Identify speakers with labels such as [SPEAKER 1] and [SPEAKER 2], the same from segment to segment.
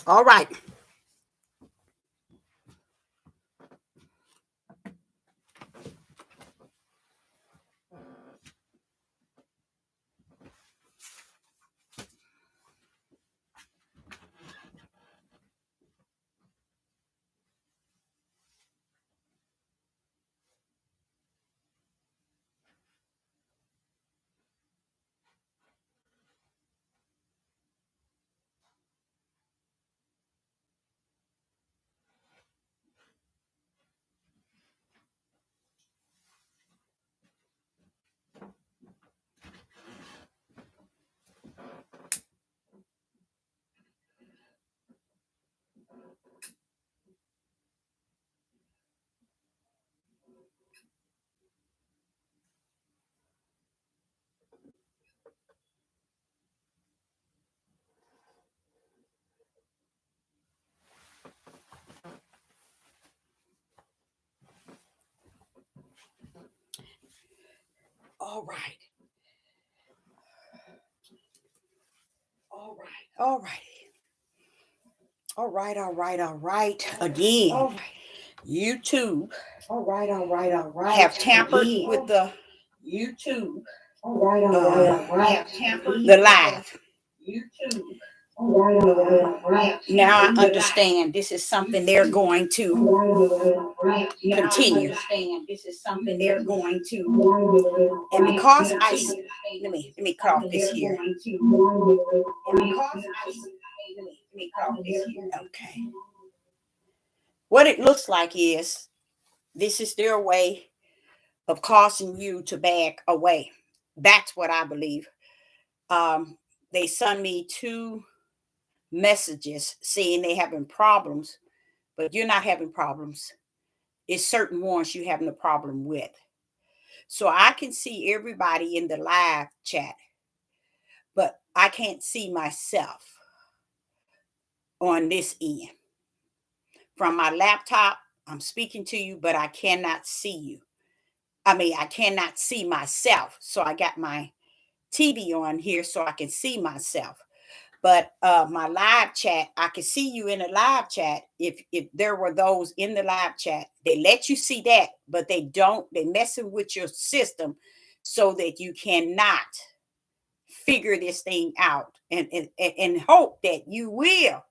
[SPEAKER 1] All right. All right. All right. All right. All right. All right. All right. Again, YouTube. All right. All right. All right. Have tampered with the YouTube. All right. All right. All right. Have tampered the live. YouTube. Now I understand this is something they're going to continue. This is something they're going to, and because let me cut off this here. And because let me cut off this here. Okay. What it looks like is this is their way of causing you to back away. That's what I believe. They sent me 2 messages saying they having problems, but you're not having problems. It's certain ones you having a problem with. So I can see everybody in the live chat, but I can't see myself on this end. From my laptop, I'm speaking to you, but I cannot see you. I cannot see myself. So I got my TV on here so I can see myself. But my live chat, I can see you in the live chat. If there were those in the live chat, they let you see that, but they messing with your system so that you cannot figure this thing out and hope that you will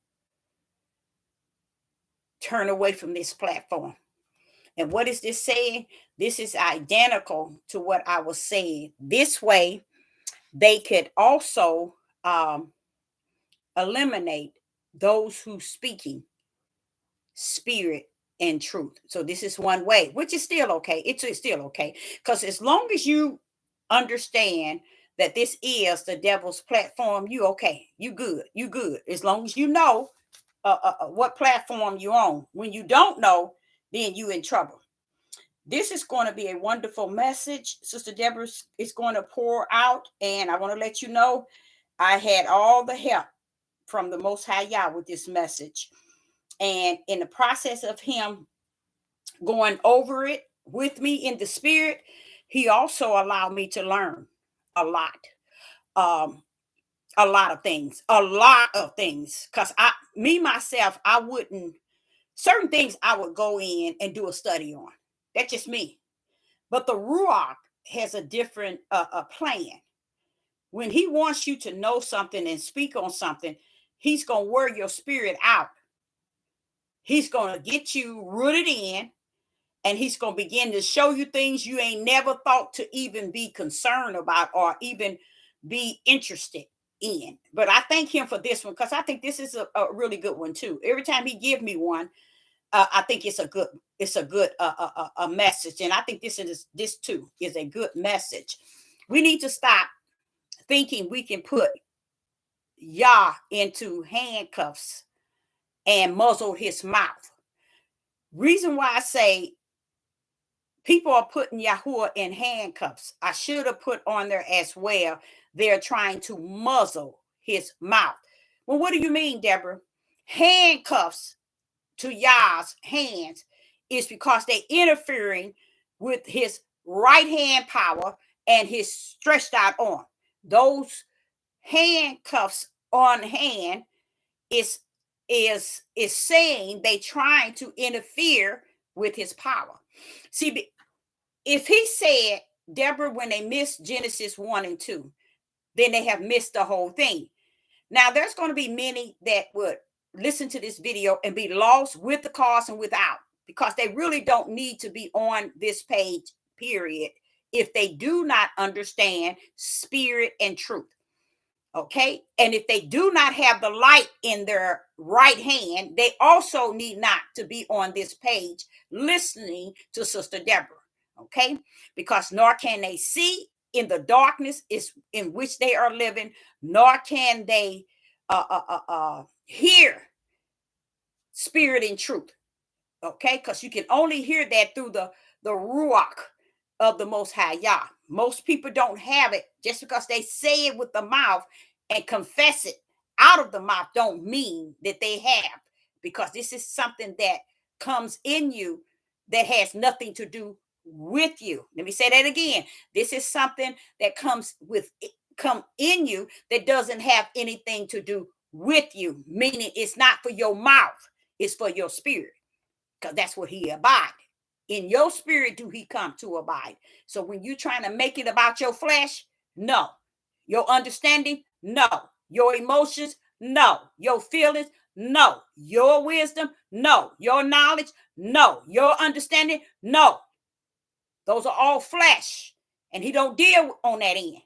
[SPEAKER 1] turn away from this platform. And what is this saying? This is identical to what I was saying. This way, they could also eliminate those who speaking spirit and truth. So this is one way, which is still okay. It's still okay. Because as long as you understand that this is the devil's platform, you okay. You good. You good. As long as you know what platform you're on. When you don't know, then you in trouble. This is going to be a wonderful message. Sister Deborah is going to pour out. And I want to let you know, I had all the help from the Most High Yah with this message. And in the process of him going over it with me in the spirit, he also allowed me to learn a lot. A lot of things. Because myself, I wouldn't, certain things I would go in and do a study on. That's just me. But the Ruach has a different plan. When he wants you to know something and speak on something, he's going to wear your spirit out. He's going to get you rooted in, and he's going to begin to show you things you ain't never thought to even be concerned about or even be interested in. But I thank him for this one because I think this is a really good one too. Every time he give me one, I think it's a good a message, and I think this too is a good message. We need to stop thinking we can put Yah into handcuffs and muzzle his mouth. Reason why I say people are putting Yahuwah in handcuffs, I should have put on there as well, they're trying to muzzle his mouth. Well, what do you mean, Deborah? Handcuffs to Yah's hands is because they interfering with his right hand power and his stretched out arm. Those handcuffs on hand is is saying they trying to interfere with his power. See, if he said, Deborah, when they missed Genesis 1 and 2, then they have missed the whole thing. Now, there's going to be many that would listen to this video and be lost with the cause and without, because they really don't need to be on this page, period, if they do not understand spirit and truth. Okay. And if they do not have the light in their right hand, they also need not to be on this page listening to Sister Deborah. Okay. Because nor can they see in the darkness is in which they are living, nor can they hear spirit and truth. Okay. Because you can only hear that through the ruach of the Most High Yah. Most people don't have it. Just because they say it with the mouth and confess it out of the mouth don't mean that they have, because this is something that comes in you that has nothing to do with you. Let me say that again. This is something that come in you that doesn't have anything to do with you, meaning it's not for your mouth, it's for your spirit, because that's what he abide. In your spirit do he come to abide. So when you're trying to make it about your flesh, no. Your understanding, no. Your emotions, no. Your feelings, no. Your wisdom, no. Your knowledge, no. Your understanding, no. Those are all flesh, and he don't deal on that end.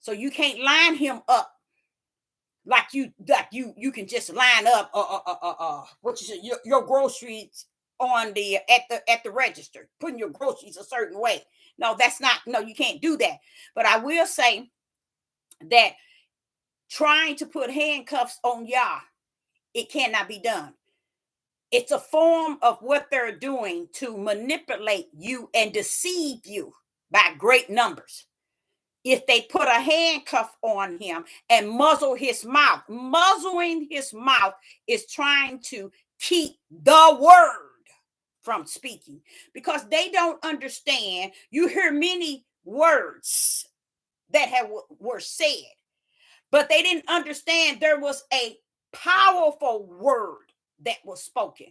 [SPEAKER 1] So you can't line him up like you can just line up what you say, your groceries on the at the register, putting your groceries a certain way. No, that's not, no, you can't do that. But I will say that trying to put handcuffs on Yah, it cannot be done. It's a form of what they're doing to manipulate you and deceive you by great numbers. If they put a handcuff on him and muzzle his mouth, muzzling his mouth is trying to keep the word from speaking, because they don't understand. You hear many words that were said, but they didn't understand there was a powerful word that was spoken.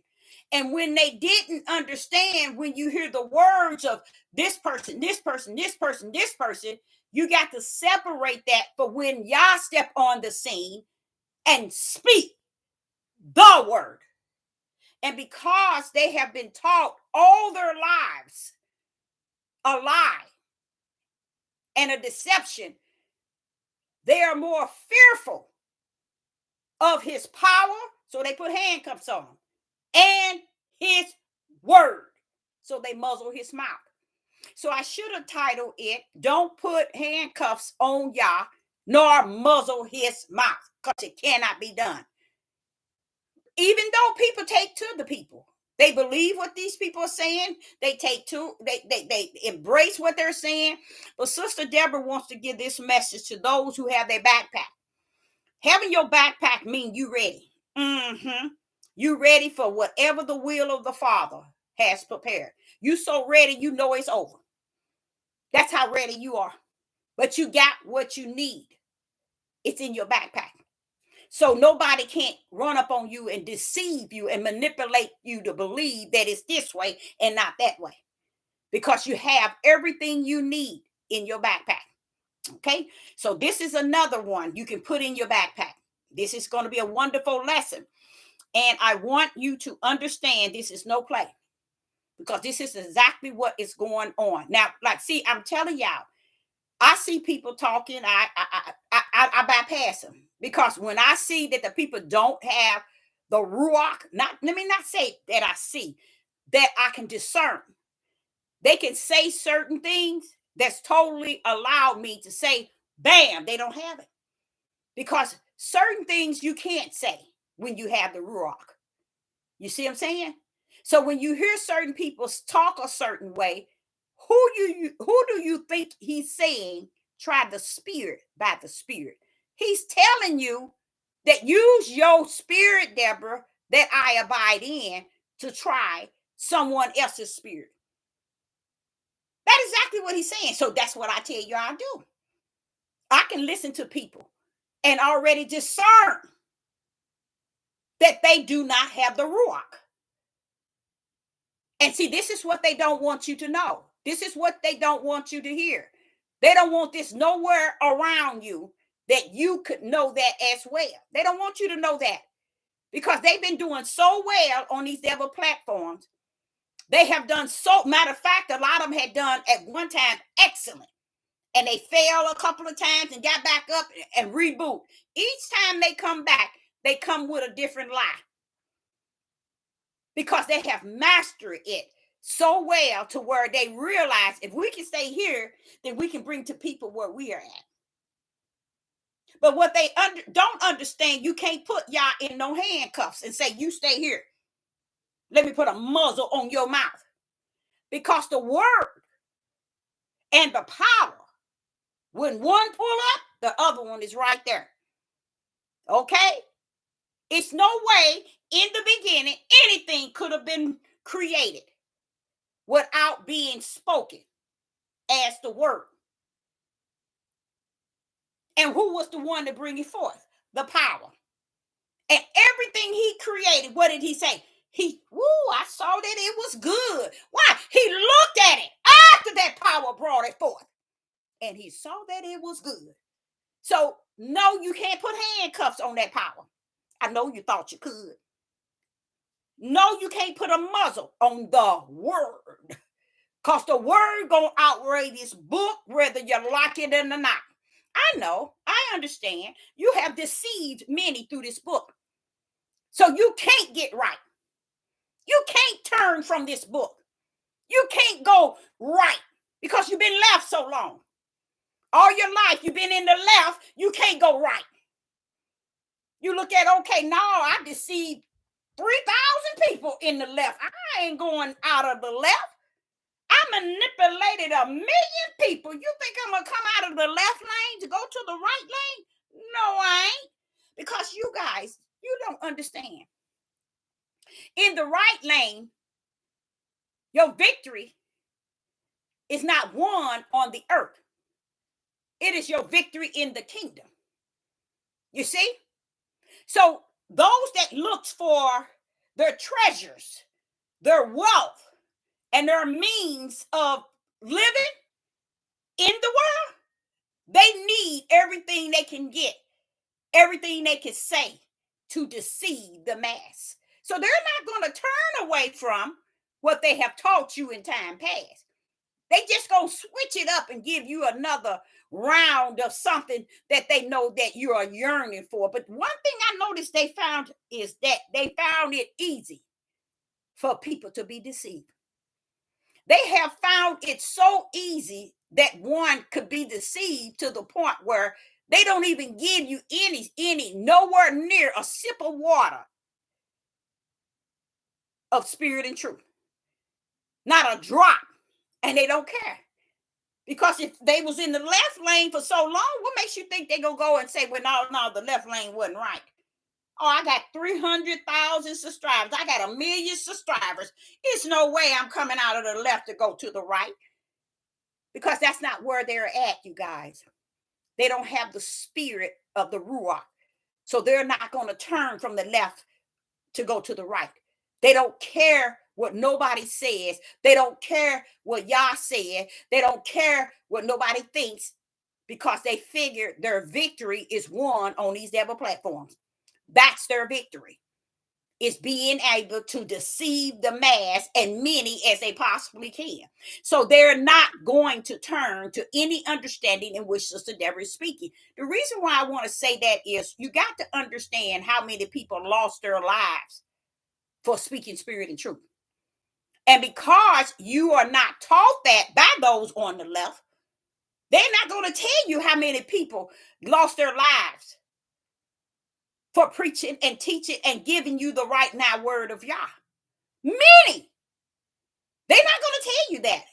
[SPEAKER 1] And when they didn't understand, when you hear the words of this person, this person, this person, this person, you got to separate that for when Yah step on the scene and speak the word. And because they have been taught all their lives a lie and a deception, they are more fearful of his power, so they put handcuffs on him, and his word, so they muzzle his mouth. So I should have titled it, Don't Put Handcuffs on Yah, nor muzzle his mouth, because it cannot be done. Even though people take to the people, they believe what these people are saying. They take to, they embrace what they're saying. But Sister Deborah wants to give this message to those who have their backpack. Having your backpack means you ready. You ready for whatever the will of the Father has prepared. You so ready, you know it's over. That's how ready you are. But you got what you need. It's in your backpack. So nobody can't run up on you and deceive you and manipulate you to believe that it's this way and not that way, because you have everything you need in your backpack. Okay, so this is another one you can put in your backpack. This is going to be a wonderful lesson, and I want you to understand this is no play, because this is exactly what is going on now. Like, see, I'm telling y'all, I see people talking, I bypass them, because when I see that the people don't have the ruach, let me not say that I see, that I can discern. They can say certain things that's totally allowed me to say, bam, they don't have it. Because certain things you can't say when you have the ruach. You see what I'm saying? So when you hear certain people talk a certain way, who do you think he's saying? Try the spirit by the spirit. He's telling you that use your spirit, Deborah, that I abide in, to try someone else's spirit. That's exactly what he's saying. So that's what I tell you I do. I can listen to people and already discern that they do not have the Ruach. And see, this is what they don't want you to know. This is what they don't want you to hear. They don't want this nowhere around you that you could know that as well. They don't want you to know that because they've been doing so well on these devil platforms. They have done so, matter of fact, a lot of them had done at one time excellent. And they fail a couple of times and got back up and reboot. Each time they come back, they come with a different lie. Because they have mastered it so well to where they realize if we can stay here, then we can bring to people where we are at. But what they don't understand, you can't put y'all in no handcuffs and say, you stay here. Let me put a muzzle on your mouth. Because the word and the power, when one pull up, the other one is right there. Okay? It's no way in the beginning anything could have been created without being spoken as the word. And who was the one to bring it forth? The power. And everything he created, what did he say? I saw that it was good. Why? He looked at it after that power brought it forth. And he saw that it was good. So, no, you can't put handcuffs on that power. I know you thought you could. No, you can't put a muzzle on the word. Because the word gonna outweigh this book, whether you like it or not. I know, I understand. You have deceived many through this book. So you can't get right. You can't turn from this book. You can't go right because you've been left so long. All your life, you've been in the left. You can't go right. You look at, okay, no, I deceived 3,000 people in the left. I ain't going out of the left. I manipulated 1 million people. You think I'm going to come out of the left lane to go to the right lane? No, I ain't. Because you guys, you don't understand. In the right lane, your victory is not won on the earth. It is your victory in the kingdom. You see? So those that looks for their treasures, their wealth, and their means of living in the world, they need everything they can get, everything they can say to deceive the mass. So they're not going to turn away from what they have taught you in time past. They just going to switch it up and give you another round of something that they know that you are yearning for. But one thing I noticed they found is that they found it easy for people to be deceived. They have found it so easy that one could be deceived to the point where they don't even give you any nowhere near a sip of water of spirit and truth. Not a drop. And they don't care. Because if they was in the left lane for so long, what makes you think they're going to go and say, well, no, the left lane wasn't right? Oh, I got 300,000 subscribers. I got 1 million subscribers. It's no way I'm coming out of the left to go to the right. Because that's not where they're at, you guys. They don't have the spirit of the Ruach. So they're not going to turn from the left to go to the right. They don't care what nobody says. They don't care what y'all said. They don't care what nobody thinks because they figure their victory is won on these devil platforms. That's their victory. Is being able to deceive the mass and many as they possibly can. So they're not going to turn to any understanding in which Sister Deborah is speaking. The reason why I want to say that is you got to understand how many people lost their lives for speaking spirit and truth. And because you are not taught that by those on the left, they're not going to tell you how many people lost their lives for preaching and teaching and giving you the right now word of Yah. Many. They're not going to tell you that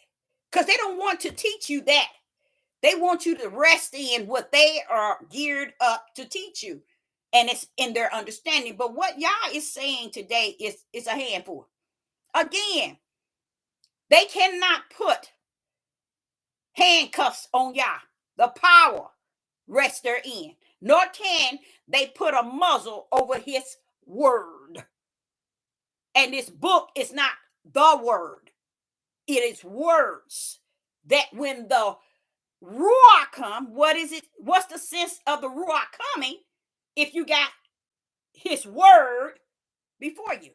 [SPEAKER 1] because they don't want to teach you that. They want you to rest in what they are geared up to teach you. And it's in their understanding. But what Yah is saying today is a handful. Again, they cannot put handcuffs on Yah. The power rests therein. Nor can they put a muzzle over his word. And this book is not the word. It is words that when the Ruach come, what is it? What's the sense of the Ruach coming if you got his word before you?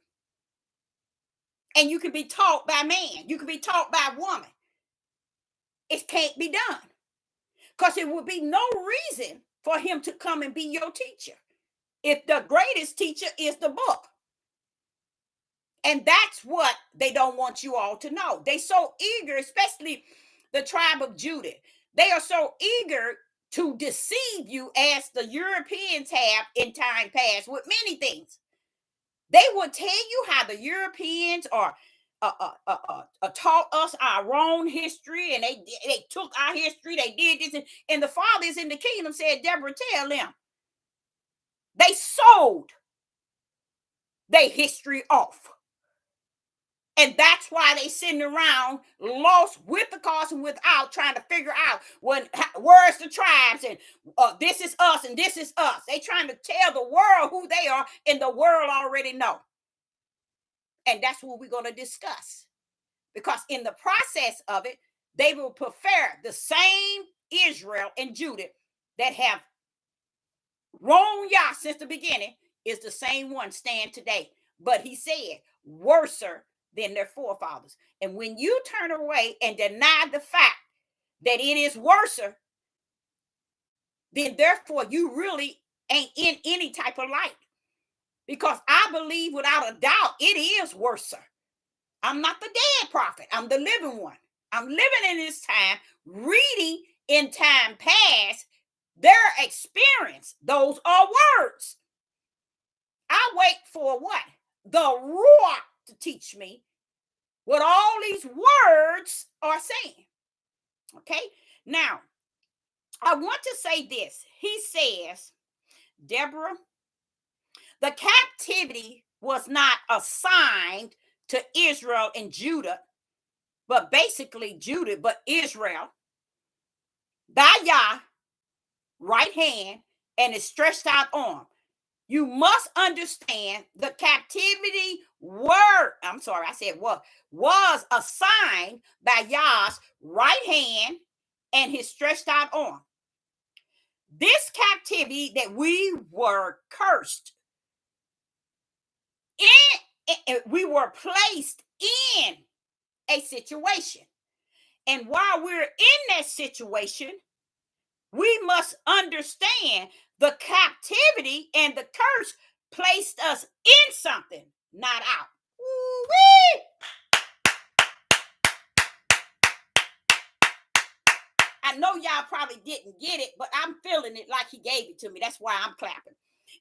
[SPEAKER 1] And you can be taught by man. You can be taught by a woman. It can't be done. Because it would be no reason for him to come and be your teacher if the greatest teacher is the book. And that's what they don't want you all to know. They so eager, especially the tribe of Judah. They are so eager to deceive you as the Europeans have in time past with many things. They will tell you how the Europeans are taught us our own history, and they took our history, they did this, and the fathers in the kingdom said, Deborah, tell them. They sold their history off. And that's why they sitting around lost with the cause and without, trying to figure out where's the tribes and this is us and this is us. They trying to tell the world who they are, and the world already know. And that's what we're going to discuss. Because in the process of it, they will prefer the same Israel and Judah that have wronged Yah since the beginning is the same one stand today. But he said, worser than their forefathers. And when you turn away and deny the fact that it is worser, then therefore you really ain't in any type of light. Because I believe without a doubt it is worser. I'm not the dead prophet. I'm the living one. I'm living in this time, reading in time past their experience. Those are words. I wait for what? The Ruach to teach me what all these words are saying. Okay? Now, I want to say this. He says, Deborah, the captivity was not assigned to Israel and Judah, but basically Judah, but Israel, by Yah, right hand, and his stretched out arm. You must understand the captivity was assigned by Yah's right hand and his stretched out arm. This captivity that we were cursed in, we were placed in a situation. And while we're in that situation, we must understand the captivity and the curse placed us in something, not out. Woo-wee! I know y'all probably didn't get it, but I'm feeling it like he gave it to me. That's why I'm clapping.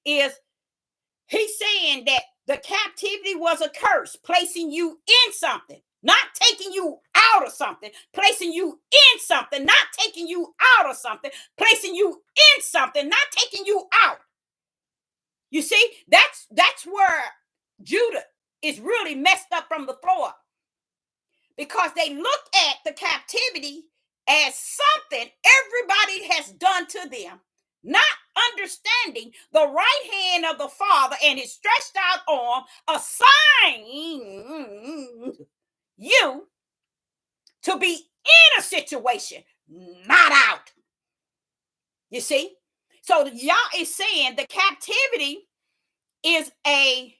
[SPEAKER 1] He's saying that the captivity was a curse, placing you in something, not taking you out of something, placing you in something, not taking you out of something, placing you in something, not taking you out. You see, that's where Judah is really messed up from the floor up, because they look at the captivity as something everybody has done to them, not understanding the right hand of the Father and his stretched out arm assigning you to be in a situation, not out. You see? So Yah is saying the captivity is a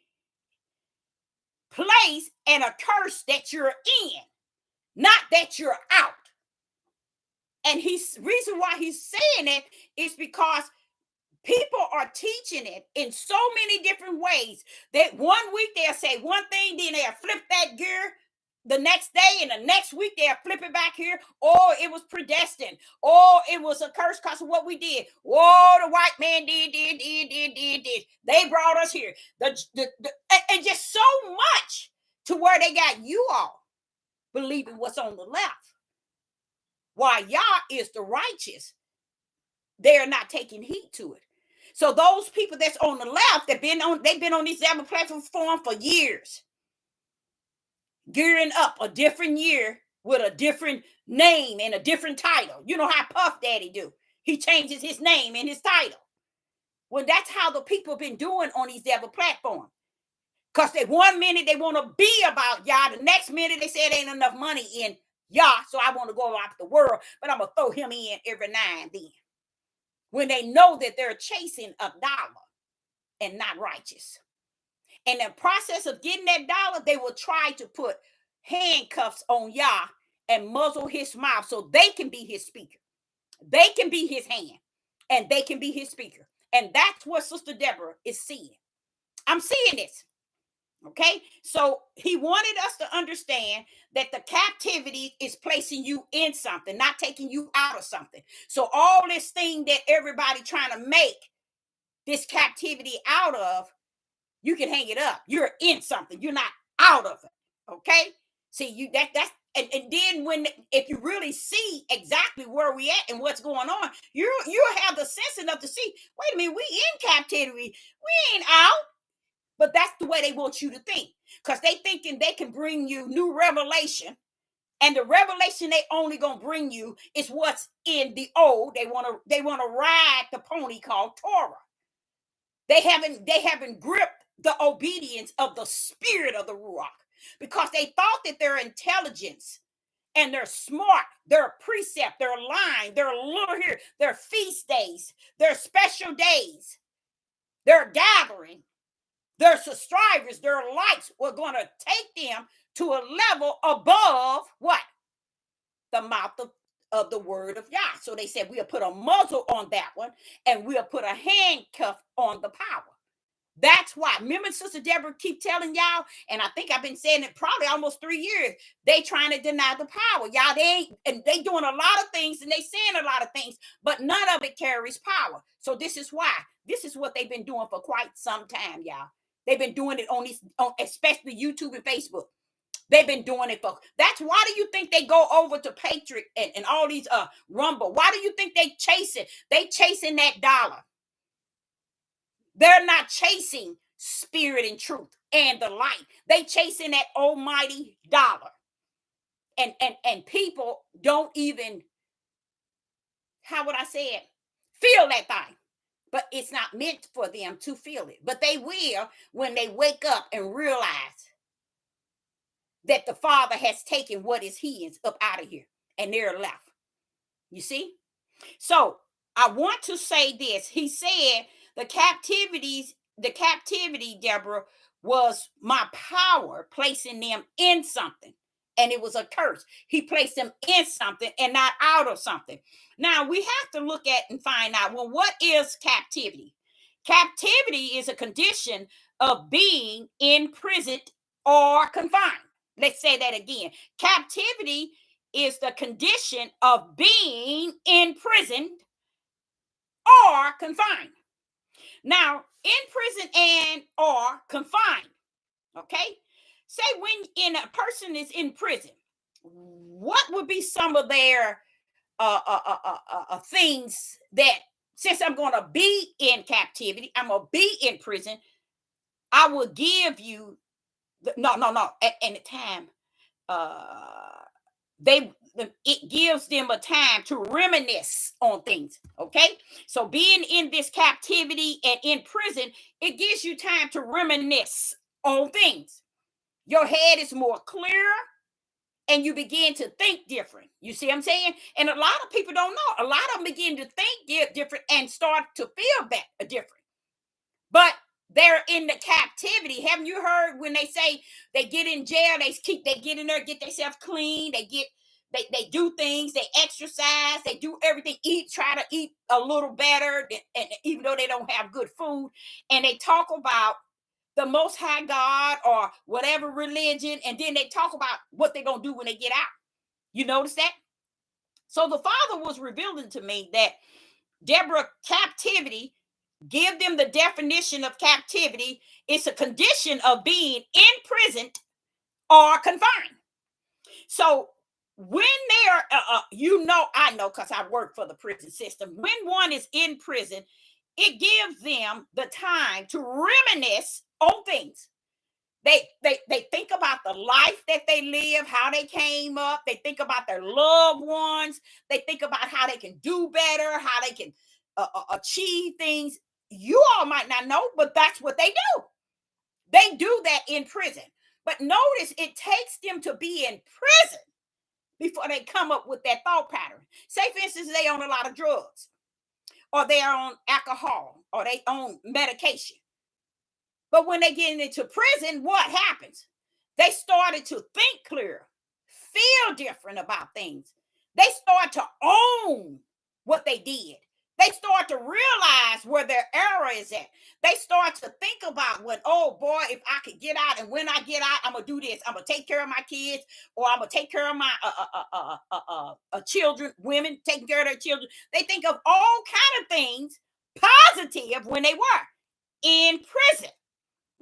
[SPEAKER 1] place and a curse that you're in, not that you're out. And reason why he's saying it is because people are teaching it in so many different ways that 1 week they'll say one thing, then they'll flip that gear the next day, and the next week they'll flip it back here. Oh, it was predestined. Oh, it was a curse because of what we did. Oh, the white man did. They brought us here. And just so much to where they got you all believing what's on the left. While Yah is the righteous, they're not taking heed to it. So those people that's on the left, they've been on this Zabba platform for years, gearing up a different year with a different name and a different title. You know how Puff Daddy do. He changes his name and his title. Well, that's how the people have been doing on these Zabba platforms. Because they 1 minute they want to be about Yah, the next minute they say there ain't enough money in Yah, so I want to go out the world, but I'm going to throw him in every now and then. When they know that they're chasing a dollar and not righteous. In the process of getting that dollar, they will try to put handcuffs on Yah and muzzle his mouth so they can be his speaker. They can be his hand and they can be his speaker. And that's what Sister Deborah is seeing. I'm seeing this. Okay, so he wanted us to understand that the captivity is placing you in something, not taking you out of something. So all this thing that everybody trying to make this captivity out of, you can hang it up. You're in something. You're not out of it. Okay, see you that's and then when if you really see exactly where we at and what's going on, you have the sense enough to see. Wait a minute, we in captivity. We ain't out. But that's the way they want you to think, because they thinking they can bring you new revelation, and the revelation they only gonna bring you is what's in the old. They want to ride the pony called Torah. They haven't gripped the obedience of the spirit of the Ruach, because they thought that their intelligence and their smart, their precept, their line, their little here, their feast days, their special days, their gathering, their subscribers, their likes were going to take them to a level above what? The mouth of the word of Yah. So they said, we'll put a muzzle on that one, and we'll put a handcuff on the power. That's why. Remember, Sister Deborah keep telling y'all, and I think I've been saying it probably almost 3 years, they trying to deny the power. Y'all, they doing a lot of things, and they saying a lot of things, but none of it carries power. So this is why. This is what they've been doing for quite some time, y'all. They've been doing it on especially YouTube and Facebook. They've been doing it for. That's why do you think they go over to Patriot and all these Rumble? Why do you think they chase it? They chasing that dollar. They're not chasing spirit and truth and the light. They chasing that almighty dollar. And people don't even, how would I say it, feel that thing. But it's not meant for them to feel it. But they will when they wake up and realize that the Father has taken what is his up out of here and they're left. You see? So I want to say this. He said the captivity, Deborah, was my power placing them in something. And it was a curse. He placed them in something and not out of something. Now we have to look at and find out, well, what is captivity? Captivity is a condition of being imprisoned or confined. Let's say that again. Captivity is the condition of being imprisoned or confined. Now, in prison and or confined, okay? Say when a person is in prison, what would be some of their things that, since I'm going to be in captivity, I'm going to be in prison, I will give you, no, at the time, it gives them a time to reminisce on things. Okay, so being in this captivity and in prison, it gives you time to reminisce on things. Your head is more clear and you begin to think different. You see what I'm saying? And a lot of people don't know. A lot of them begin to think different and start to feel different. But they're in the captivity. Haven't you heard when they say they get in jail, they get in there, get themselves clean, they do things, they exercise, they do everything, try to eat a little better, and even though they don't have good food, and they talk about the Most High God or whatever religion, and then they talk about what they're going to do when they get out. You notice that? So the Father was revealing to me that, Deborah, captivity, give them the definition of captivity. It's a condition of being imprisoned or confined. So when they're, I know because I work for the prison system, when one is in prison, it gives them the time to reminisce on things. They think about the life that they live, how they came up. They think about their loved ones. They think about how they can do better, how they can achieve things. You all might not know, but that's what they do. They do that in prison. But notice it takes them to be in prison before they come up with that thought pattern. Say, for instance, they own a lot of drugs, or they are on alcohol, or they own medication. But when they get into prison, what happens? They started to think clearer, feel different about things. They start to own what they did. They start to realize where their error is at. They start to think about when, oh boy, if I could get out, and when I get out, I'm gonna do this. I'm gonna take care of my kids, or I'm gonna take care of my children, women taking care of their children. They think of all kind of things positive when they were in prison.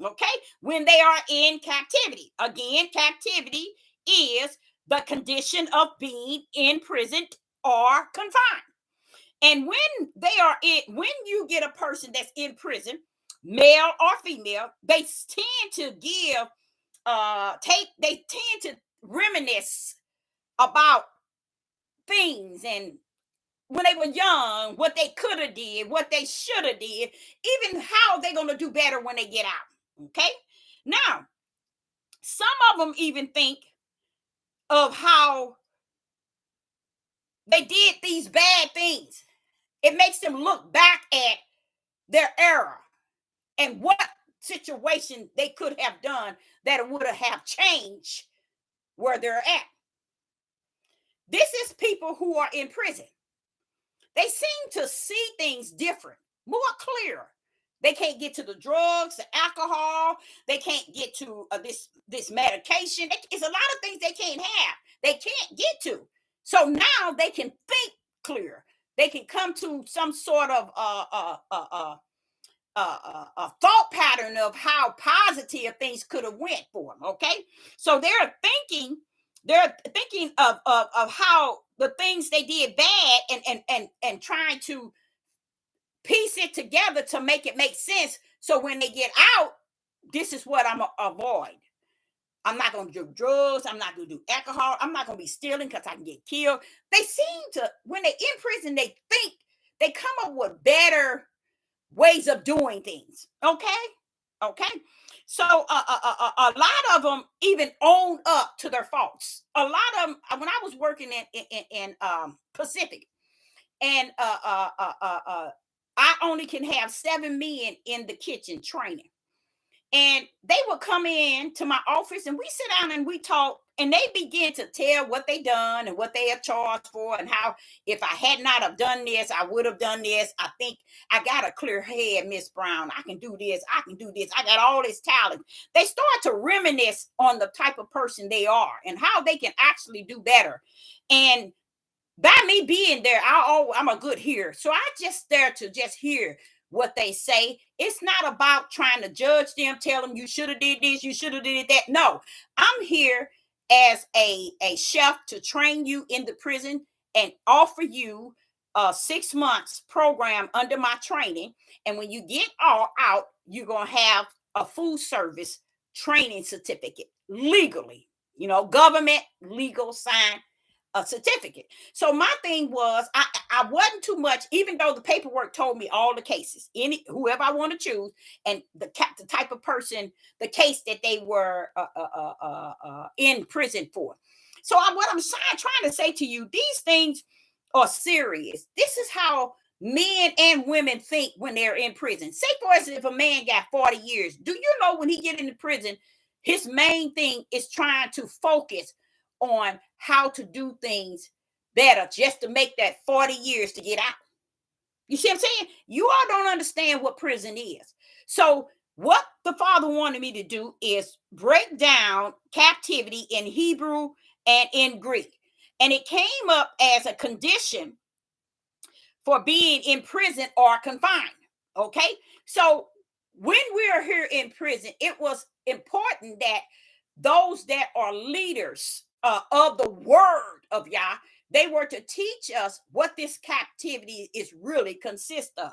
[SPEAKER 1] Okay, when they are in captivity. Again, captivity is the condition of being imprisoned or confined. And when you get a person that's in prison, male or female, they tend to they tend to reminisce about things, and when they were young, what they could have did, what they should have did, even how they're going to do better when they get out. Okay. Now, some of them even think of how they did these bad things. It makes them look back at their error and what situation they could have done that would have changed where they're at. This is people who are in prison. They seem to see things different, more clear. They can't get to the drugs, the alcohol. They can't get to this medication. It's a lot of things they can't have. They can't get to. So now they can think clear. They can come to some sort of a thought pattern of how positive things could have went for them. Okay, so they're thinking of how the things they did bad, and trying to piece it together to make it make sense. So when they get out, this is what I'm gonna avoid. I'm not going to do drugs. I'm not going to do alcohol. I'm not going to be stealing because I can get killed. They seem to, when they're in prison, they think they come up with better ways of doing things. Okay. So a lot of them even own up to their faults. A lot of them, when I was working in Pacific, and I only can have 7 men in the kitchen training. And they would come in to my office, and we sit down and we talk, and they begin to tell what they done and what they are charged for, and how if I had not have done this, I would have done this. I think I got a clear head, Miss Brown. I can do this. I can do this. I got all this talent. They start to reminisce on the type of person they are and how they can actually do better. And by me being there, I'm a good hearer. So I just there to just hear what they say. It's not about trying to judge them, tell them you should have did this, you should have did that. No, I'm here as a chef to train you in the prison and offer you a 6 months program under my training. And when you get all out, you're going to have a food service training certificate legally, government legal sign a certificate. So my thing was, I wasn't too much, even though the paperwork told me all the cases, whoever I want to choose, and the type of person, the case that they were in prison for. So what I'm trying to say to you, these things are serious. This is how men and women think when they're in prison. Say, for instance, if a man got 40 years, do you know when he get into prison, his main thing is trying to focus on how to do things better just to make that 40 years to get out. You see what I'm saying? You all don't understand what prison is. So what the Father wanted me to do is break down captivity in Hebrew and in Greek. And it came up as a condition for being in prison or confined. Okay? So when we're here in prison, it was important that those that are leaders of the word of Yah, they were to teach us what this captivity is really consist of.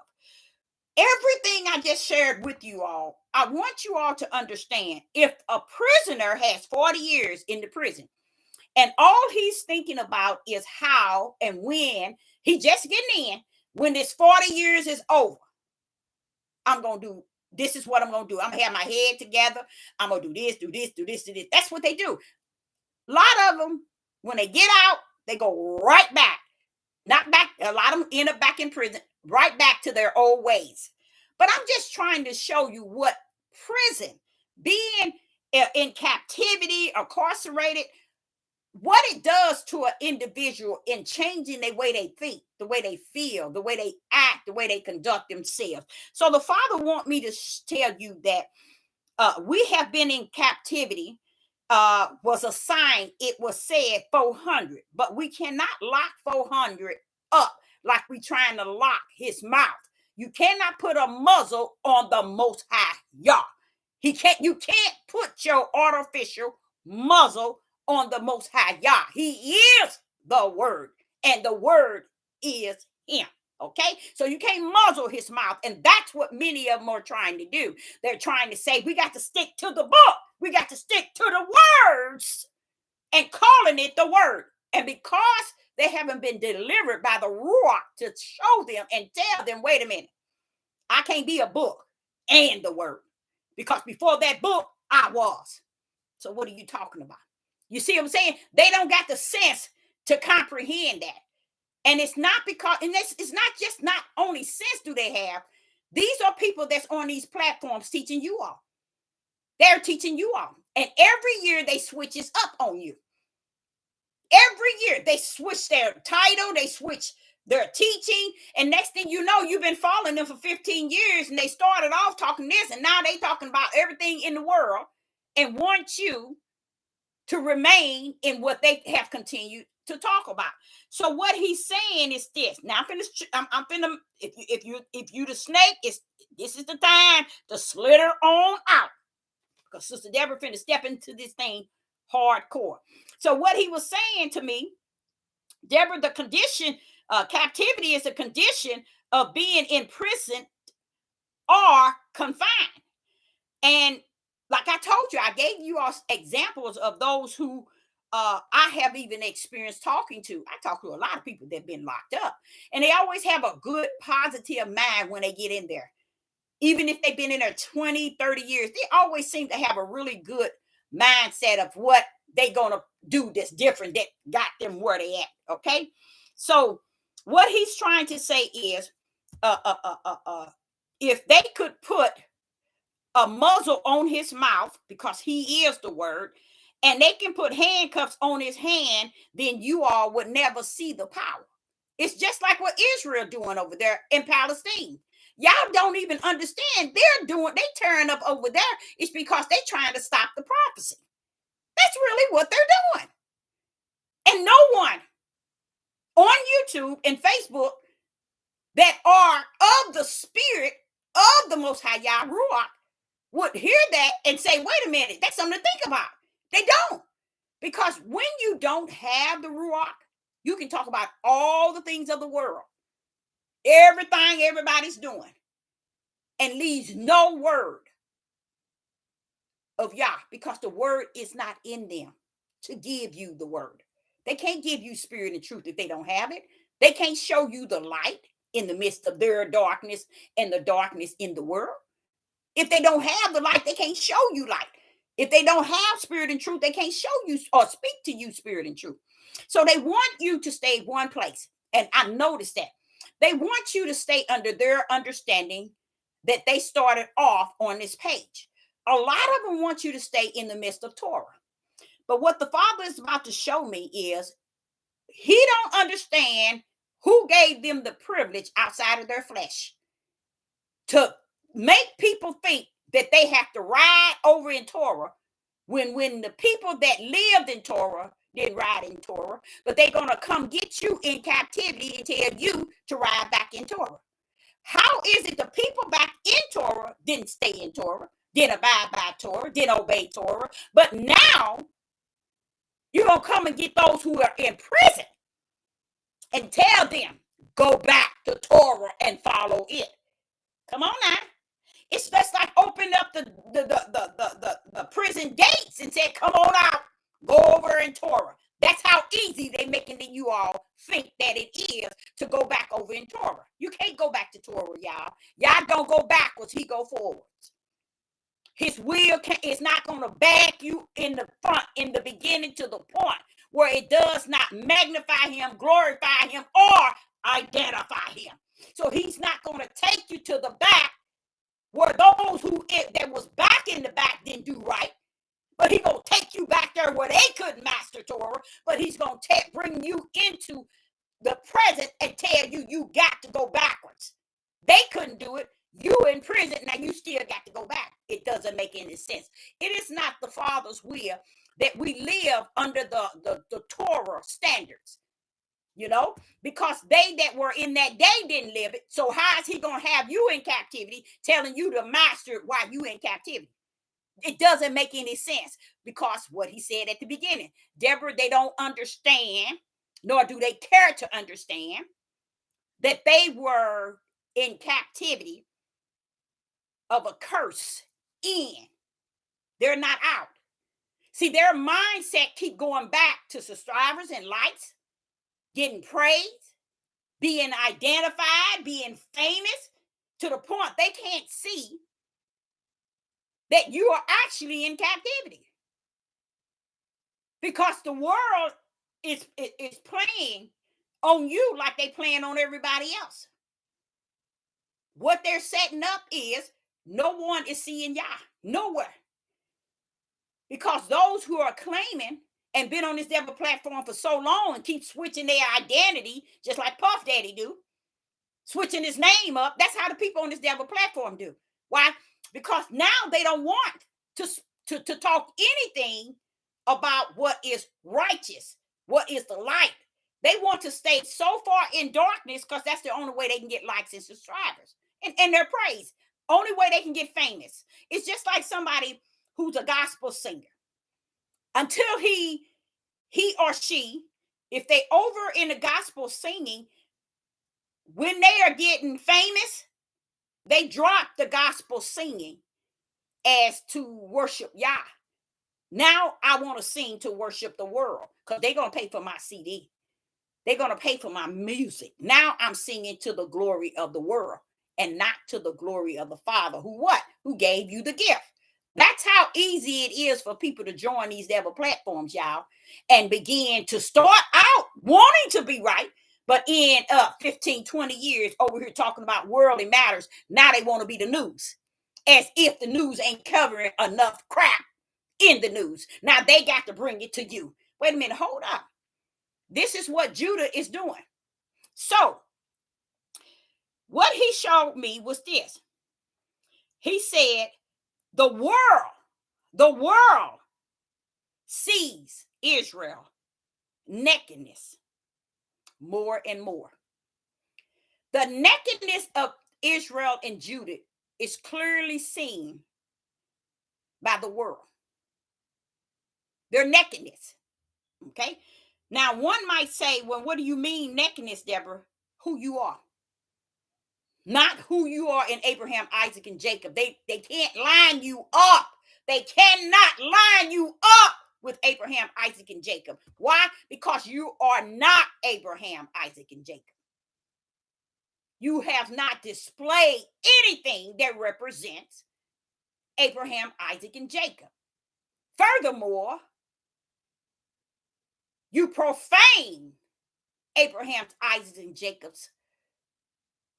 [SPEAKER 1] Everything I just shared with you all, I want you all to understand, if a prisoner has 40 years in the prison, and all he's thinking about is how and when he just getting in, when this 40 years is over, I'm going to do This is what I'm going to do. I'm going to have my head together. I'm going to do this, do this, do this, do this. That's what they do. A lot of them, when they get out, they go right back. Not back. A lot of them end up back in prison, right back to their old ways. But I'm just trying to show you what prison, being in captivity, incarcerated, what it does to an individual in changing the way they think, the way they feel, the way they act, the way they conduct themselves. So the Father wants me to tell you that we have been in captivity. Was a sign. It was said 400, but we cannot lock 400 up like we trying to lock his mouth. You cannot put a muzzle on the Most High Yah. You can't put your artificial muzzle on the Most High Yah. He is the Word, and the Word is him. Okay, so you can't muzzle his mouth, and that's what many of them are trying to do. They're trying to say, we got to stick to the book. We got to stick to the words and calling it the word. And because they haven't been delivered by the Ruach to show them and tell them, wait a minute, I can't be a book and the word. Because before that book, I was. So what are you talking about? You see what I'm saying? They don't got the sense to comprehend that. And it's not because, and it's not just not only sense do they have. These are people that's on these platforms teaching you all. They're teaching you all. And every year they switches up on you. Every year they switch their title, they switch their teaching. And next thing you know, you've been following them for 15 years and they started off talking this and now they talking about everything in the world and want you to remain in what they have continued to talk about. So what he's saying is this. Now I'm finna if you the snake, this is the time to slither on out. Because Sister Deborah finna step into this thing hardcore. So what he was saying to me, Deborah, the condition, captivity is a condition of being in prison or confined. And like I told you, I gave you all examples of those who I have even experienced talking to. I talk to a lot of people that have been locked up. And they always have a good, positive mind when they get in there. Even if they've been in there 20, 30 years, they always seem to have a really good mindset of what they're going to do that's different that got them where they at, okay? So what he's trying to say is if they could put a muzzle on his mouth because he is the word, and they can put handcuffs on his hand, then you all would never see the power. It's just like what Israel doing over there in Palestine. Y'all don't even understand. They tearing up over there. It's because they're trying to stop the prophecy. That's really what they're doing. And no one on YouTube and Facebook that are of the spirit of the Most High Yah Ruach would hear that and say, wait a minute, that's something to think about. They don't. Because when you don't have the Ruach, you can talk about all the things of the world. Everything everybody's doing. And leaves no word of Yah. Because the word is not in them to give you the word. They can't give you spirit and truth if they don't have it. They can't show you the light in the midst of their darkness and the darkness in the world. If they don't have the light, they can't show you light. If they don't have spirit and truth, they can't show you or speak to you spirit and truth. So they want you to stay one place. And I noticed that. They want you to stay under their understanding that they started off on this page. A lot of them want you to stay in the midst of Torah. But what the Father is about to show me is he don't understand who gave them the privilege outside of their flesh to make people think that they have to ride over in Torah when the people that lived in Torah didn't ride in Torah, but they're going to come get you in captivity and tell you to ride back in Torah. How is it the people back in Torah didn't stay in Torah, didn't abide by Torah, didn't obey Torah, but now you're going to come and get those who are in prison and tell them, go back to Torah and follow it. Come on now. It's just like open up the prison gates and say, come on out, go over in Torah. That's how easy they making you all think that it is to go back over in Torah. You can't go back to Torah, y'all. Y'all don't go backwards. He go forwards. His will is not going to back you in the front, in the beginning, to the point where it does not magnify him, glorify him, or identify him. So he's not going to take you to the back where those that was back in the back didn't do right. But he's going to take you back there where they couldn't master Torah. But he's going to bring you into the present and tell you you got to go backwards. They couldn't do it. You in prison, now you still got to go back. It doesn't make any sense. It is not the Father's will that we live under the Torah standards, you know, because they that were in that day didn't live it. So how is he going to have you in captivity, telling you to master it while you in captivity? It doesn't make any sense, because what he said at the beginning, Deborah, they don't understand, nor do they care to understand that they were in captivity of a curse in. They're not out. See, their mindset keep going back to subscribers and likes, getting praise, being identified, being famous, to the point they can't see that you are actually in captivity. Because the world is playing on you like they playing on everybody else. What they're setting up is no one is seeing Yah. Nowhere. Because those who are claiming and been on this devil platform for so long and keep switching their identity, just like Puff Daddy do, switching his name up, that's how the people on this devil platform do. Why? Because now they don't want to talk anything about what is righteous, what is the light. They want to stay so far in darkness because that's the only way they can get likes and subscribers and their praise. Only way they can get famous. It's just like somebody who's a gospel singer. Until he or she, if they over in the gospel singing, when they are getting famous, they drop the gospel singing as to worship Yah. Now I want to sing to worship the world, because they're going to pay for my CD. They're going to pay for my music. Now I'm singing to the glory of the world and not to the glory of the Father. Who gave you the gift. That's how easy it is for people to join these devil platforms, y'all, and begin to start out wanting to be right, but end up 15, 20 years over here talking about worldly matters. Now they want to be the news, as if the news ain't covering enough crap in the news. Now they got to bring it to you. Wait a minute, hold up. This is what Judah is doing. So what he showed me was this. He said, the world sees Israel nakedness more and more. The nakedness of Israel and Judah is clearly seen by the world. Their nakedness. Okay. Now, one might say, well, what do you mean nakedness, Deborah? Who you are. Not who you are in Abraham, Isaac, and Jacob. They can't line you up. They cannot line you up with Abraham, Isaac, and Jacob. Why? Because you are not Abraham, Isaac, and Jacob. You have not displayed anything that represents Abraham, Isaac, and Jacob. Furthermore, you profane Abraham, Isaac, and Jacob's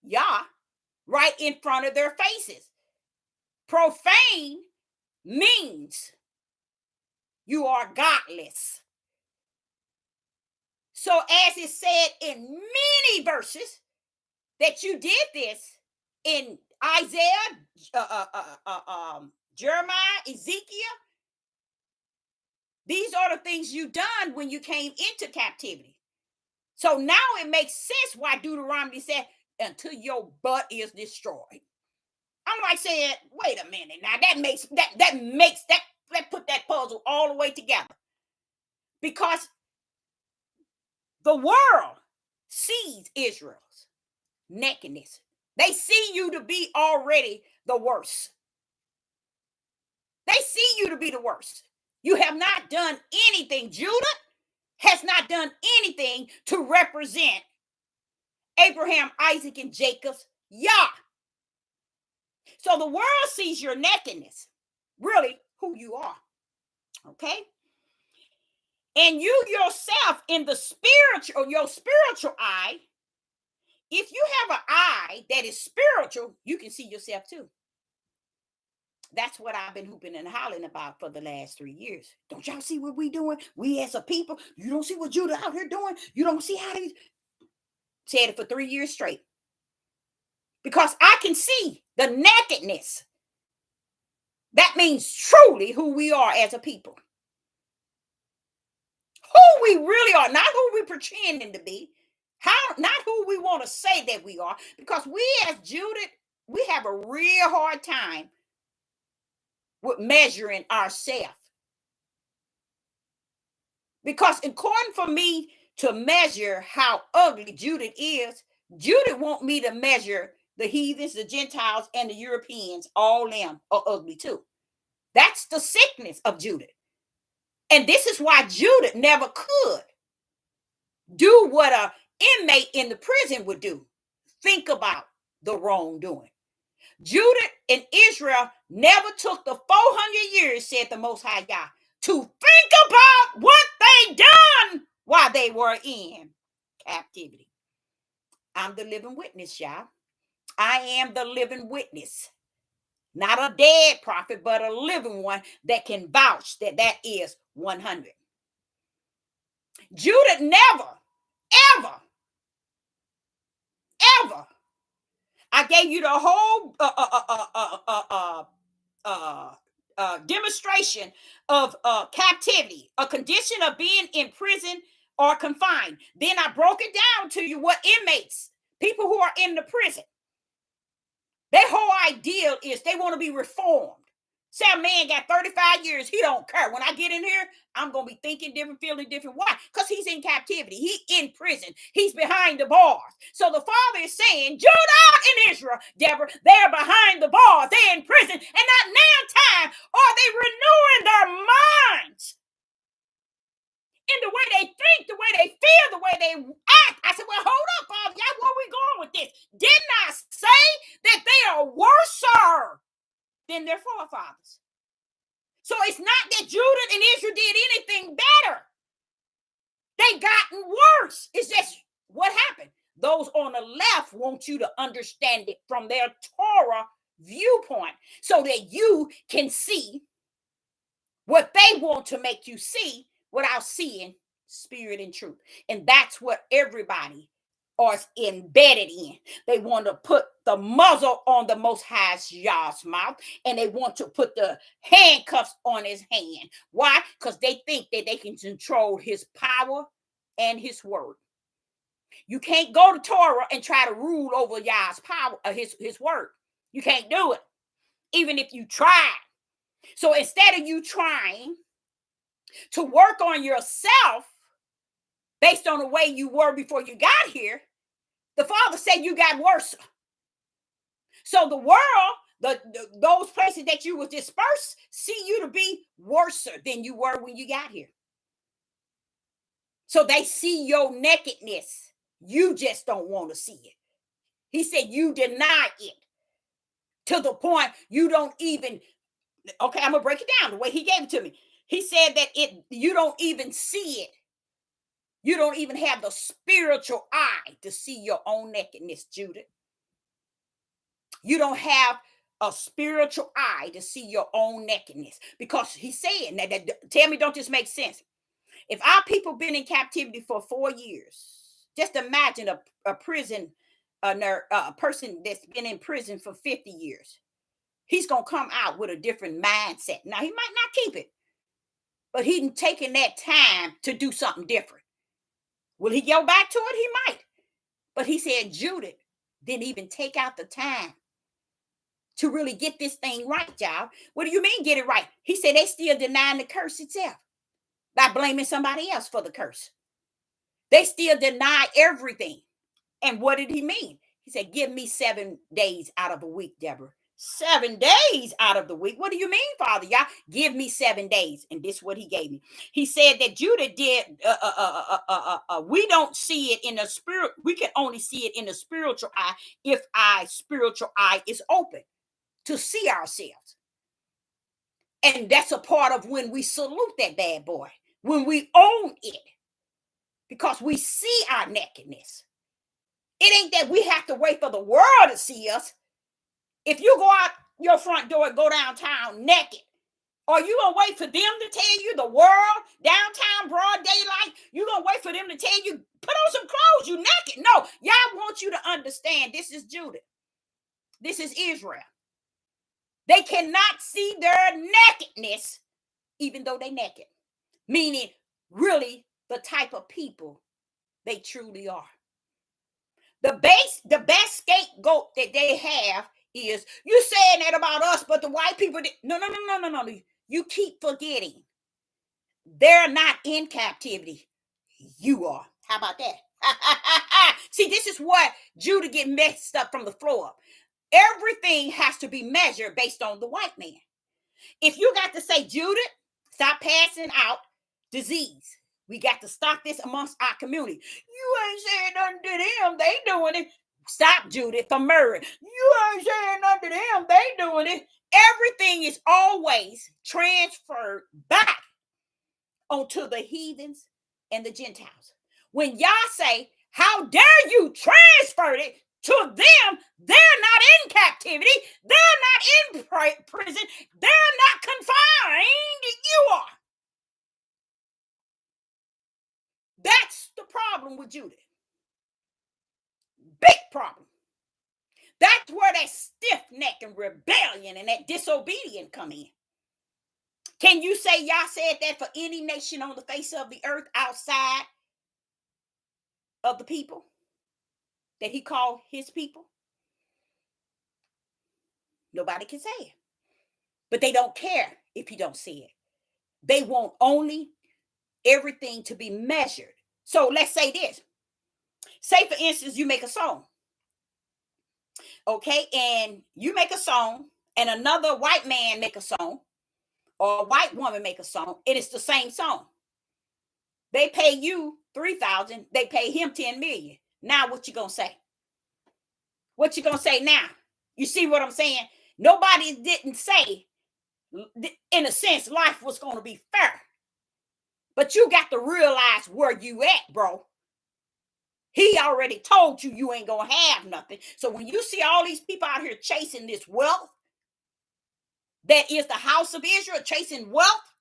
[SPEAKER 1] Yah right in front of their faces. Profane means you are godless. So as it said in many verses that you did this in Isaiah, Jeremiah, Ezekiel, these are the things you done when you came into captivity. So now it makes sense why Deuteronomy said, until your butt is destroyed. I'm like saying, wait a minute now, that put that puzzle all the way together. Because the world sees Israel's nakedness. They see you to be already the worst. They see you to be the worst. You have not done anything, Judah. has not done anything to represent Abraham, Isaac, and Jacob's Yah. So the world sees your nakedness, really who you are. Okay? And you yourself in the spiritual, your spiritual eye, if you have an eye that is spiritual, you can see yourself too. That's what I've been hooping and hollering about for the last 3 years. Don't y'all see what we doing? We as a people, you don't see what Judah out here doing? You don't see how they said it for 3 years straight. Because I can see the nakedness. That means truly who we are as a people. Who we really are, not who we pretending to be. Not who we want to say that we are. Because we as Judah, we have a real hard time with measuring ourselves. Because according for me to measure how ugly Judah is, Judah want me to measure the heathens, the Gentiles, and the Europeans. All them are ugly too. That's the sickness of Judah. And this is why Judah never could do what an inmate in the prison would do. Think about the wrongdoing. Judah and Israel never took the 400 years, said the Most High Yah, to think about what they done while they were in captivity. I'm the living witness, y'all. I am the living witness. Not a dead prophet, but a living one that can vouch that that is 100. Judah never, ever. I gave you the whole demonstration of captivity, a condition of being in prison or confined. Then I broke it down to you what inmates, people who are in the prison, their whole ideal is they want to be reformed. Say a man got 35 years, he don't care. When I get in here, I'm going to be thinking different, feeling different. Why? Because he's in captivity. He's in prison. He's behind the bars. So the Father is saying, Judah and Israel, Deborah, they're behind the bars. They're in prison. And not now time are they renewing their minds in the way they think, the way they feel, the way they act. I said, well, hold up, Father. Y'all, where we going with this? Didn't I say that they are worse than their forefathers? So it's not that Judah and Israel did anything better. They gotten worse. It's just what happened. Those on the left want you to understand it from their Torah viewpoint so that you can see what they want to make you see without seeing spirit and truth. And that's what everybody is embedded in. They want to put the muzzle on the Most High Yah's mouth, and they want to put the handcuffs on his hand. Why? Because they think that they can control his power and his word. You can't go to Torah and try to rule over Yah's power, his word. You can't do it, even if you try. So instead of you trying to work on yourself based on the way you were before you got here, the Father said you got worse. So the world, those places that you was dispersed, see you to be worse than you were when you got here. So they see your nakedness. You just don't want to see it. He said you deny it to the point you don't even, okay, I'm going to break it down the way he gave it to me. He said that you don't even see it. You don't even have the spiritual eye to see your own nakedness, Judah. You don't have a spiritual eye to see your own nakedness, because he's saying that tell me, don't this make sense? If our people been in captivity for 4 years, just imagine a prison, a person that's been in prison for 50 years. He's going to come out with a different mindset. Now, he might not keep it, but he's taking that time to do something different. Will he go back to it? He might. But he said Judah didn't even take out the time to really get this thing right, y'all. What do you mean get it right? He said they still denying the curse itself by blaming somebody else for the curse. They still deny everything. And what did he mean? He said, give me 7 days out of a week, Deborah. 7 days out of the week. What do you mean, Father? Y'all give me 7 days. And this is what he gave me. He said that Judah did, we don't see it in the spirit. We can only see it in the spiritual eye if our spiritual eye is open to see ourselves. And that's a part of when we salute that bad boy, when we own it, because we see our nakedness. It ain't that we have to wait for the world to see us. If you go out your front door and go downtown naked, are you going to wait for them to tell you, the world, downtown, broad daylight, you going to wait for them to tell you, put on some clothes, you naked? No, y'all want you to understand this is Judah. This is Israel. They cannot see their nakedness, even though they're naked. Meaning, really, the type of people they truly are. The best scapegoat that they have is, you saying that about us, but the white people did. No. You keep forgetting. They're not in captivity. You are. How about that? See, this is what Judah get messed up from the floor up. Everything has to be measured based on the white man. If you got to say, Judah, stop passing out disease. We got to stop this amongst our community. You ain't saying nothing to them. They doing it. Stop, Judah, from murder. You ain't saying nothing to them. They doing it. Everything is always transferred back onto the heathens and the Gentiles. When y'all say, how dare you transfer it to them, they're not in captivity. They're not in prison. They're not confined. You are. That's the problem with Judah. Big problem. That's where that stiff neck and rebellion and that disobedience come in. Can you say y'all said that for any nation on the face of the earth outside of the people that he called his people? Nobody can say it. But they don't care if you don't see it. They want only everything to be measured. So let's say this. Say, for instance, you make a song. Okay, and you make a song, and another white man make a song, or a white woman make a song, and it's the same song. They pay you $3,000, they pay him $10 million. Now what you gonna say? What you gonna say now? You see what I'm saying? Nobody didn't say, in a sense, life was gonna be fair. But you got to realize where you at, bro. He already told you you ain't gonna have nothing. So when you see all these people out here chasing this wealth, that is the house of Israel chasing wealth,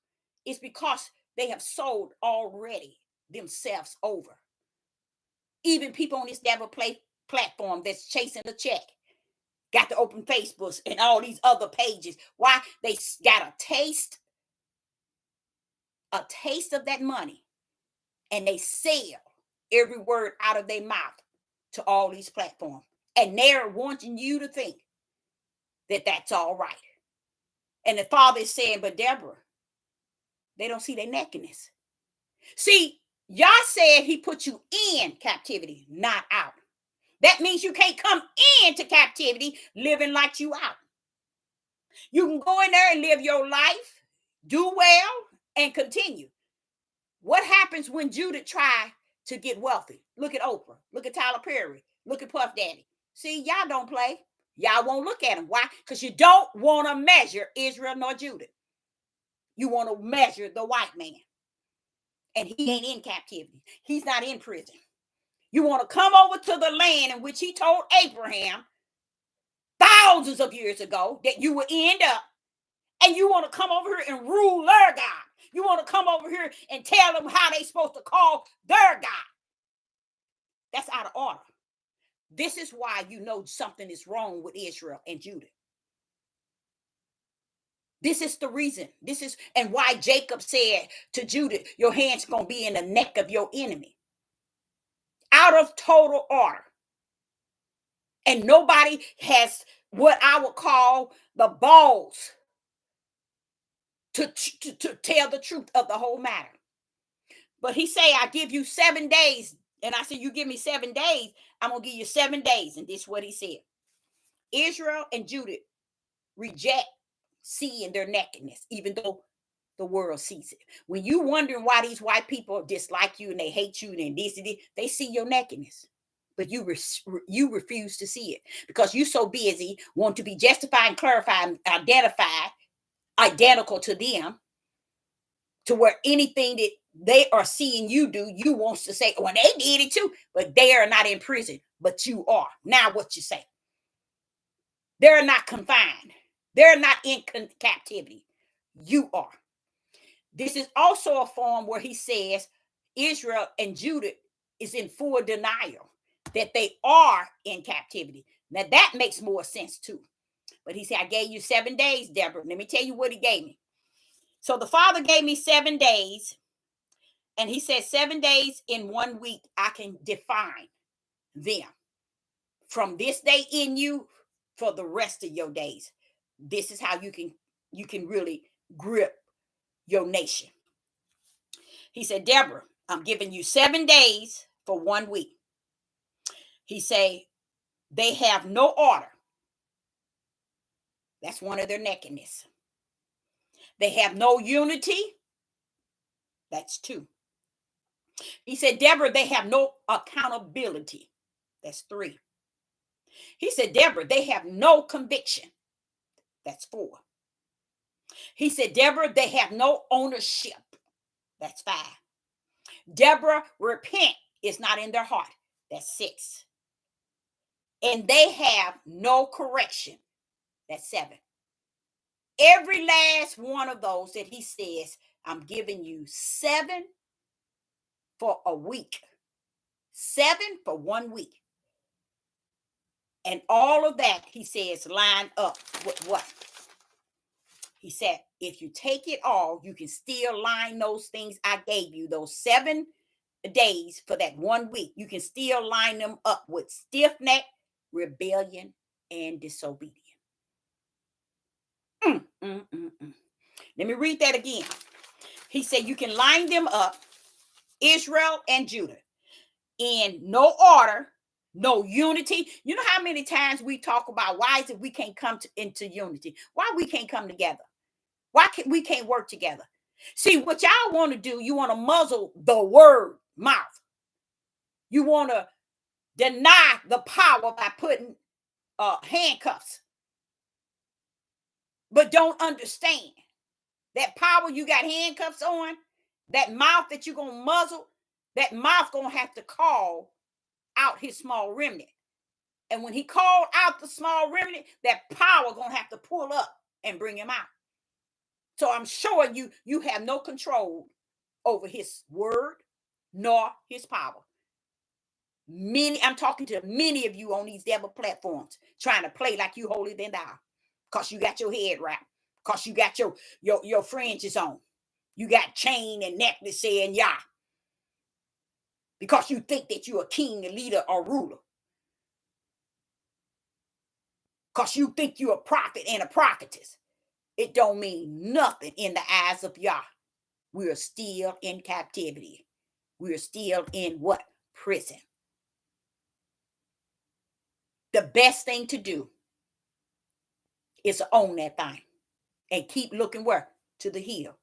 [SPEAKER 1] it's because they have sold already themselves over. Even people on this devil play platform that's chasing the check got to open Facebooks and all these other pages. Why? They got a taste of that money, and they sell every word out of their mouth to all these platforms. And they're wanting you to think that that's all right. And the Father is saying, but Deborah, they don't see their nakedness. See, Yah said he put you in captivity, not out. That means you can't come into captivity living like you out. You can go in there and live your life, do well, and continue. What happens when Judah tried to get wealthy? Look at Oprah. Look at Tyler Perry. Look at Puff Daddy. See, y'all don't play. Y'all won't look at them. Why? Because you don't want to measure Israel nor Judah. You want to measure the white man. And he ain't in captivity. He's not in prison. You want to come over to the land in which he told Abraham thousands of years ago that you would end up, and you want to come over here and rule their God. You want to come over here and tell them how they supposed to call their God. That's out of order. This is why you know something is wrong with Israel and Judah. This is the reason. This is and why Jacob said to Judah, your hand's going to be in the neck of your enemy. Out of total order. And nobody has what I would call the balls to tell the truth of the whole matter. But he say, I give you 7 days. And I said, you give me 7 days, I'm going to give you 7 days. And this is what he said. Israel and Judah reject seeing their nakedness, even though the world sees it. When you wondering why these white people dislike you and they hate you and this, they see your nakedness, but you refuse to see it because you're so busy want to be justified and clarified and identified identical to them, to where anything that they are seeing you do, you wants to say, well, they did it too, but they are not in prison, but you are. Now what you say? They're not confined. They're not in captivity. You are. This is also a form where he says Israel and Judah is in full denial that they are in captivity. Now that makes more sense too. But he said, I gave you 7 days, Deborah. Let me tell you what he gave me. So the Father gave me 7 days. And he said 7 days in 1 week, I can define them. From this day in you for the rest of your days. This is how you can really grip your nation. He said, Deborah, I'm giving you 7 days for 1 week. He said, they have no order. That's one of their nakedness. They have no unity. That's 2. He said, Deborah, they have no accountability. That's 3. He said, Deborah, they have no conviction. That's 4. He said, Deborah, they have no ownership. That's 5. Deborah, repent is not in their heart. That's 6. And they have no correction. That's 7. Every last one of those that he says, I'm giving you 7 for a week. 7 for 1 week. And all of that, he says, line up with what? He said, if you take it all, you can still line those things I gave you, those 7 days for that 1 week. You can still line them up with stiff-neck, rebellion, and disobedience. Let me read that again. He said, you can line them up, Israel and Judah, in no order, no unity. You know how many times we talk about why is it we can't come into unity? Why we can't come together? Why we can't work together? See, what y'all want to do, you want to muzzle the word mouth. You want to deny the power by putting handcuffs. But don't understand that power you got handcuffs on, that mouth that you're going to muzzle, that mouth going to have to call out his small remnant. And when he called out the small remnant, that power going to have to pull up and bring him out. So I'm showing you, you have no control over his word nor his power. I'm talking to many of you on these devil platforms trying to play like you holier than thou because you got your head wrapped, because you got your fringes on. You got chain and necklace saying Yah. Because you think that you're a king, a leader, or ruler. Because you think you're a prophet and a prophetess. It don't mean nothing in the eyes of Yah. We are still in captivity. We are still in what? Prison. The best thing to do is to own that thing and keep looking where? To the hill,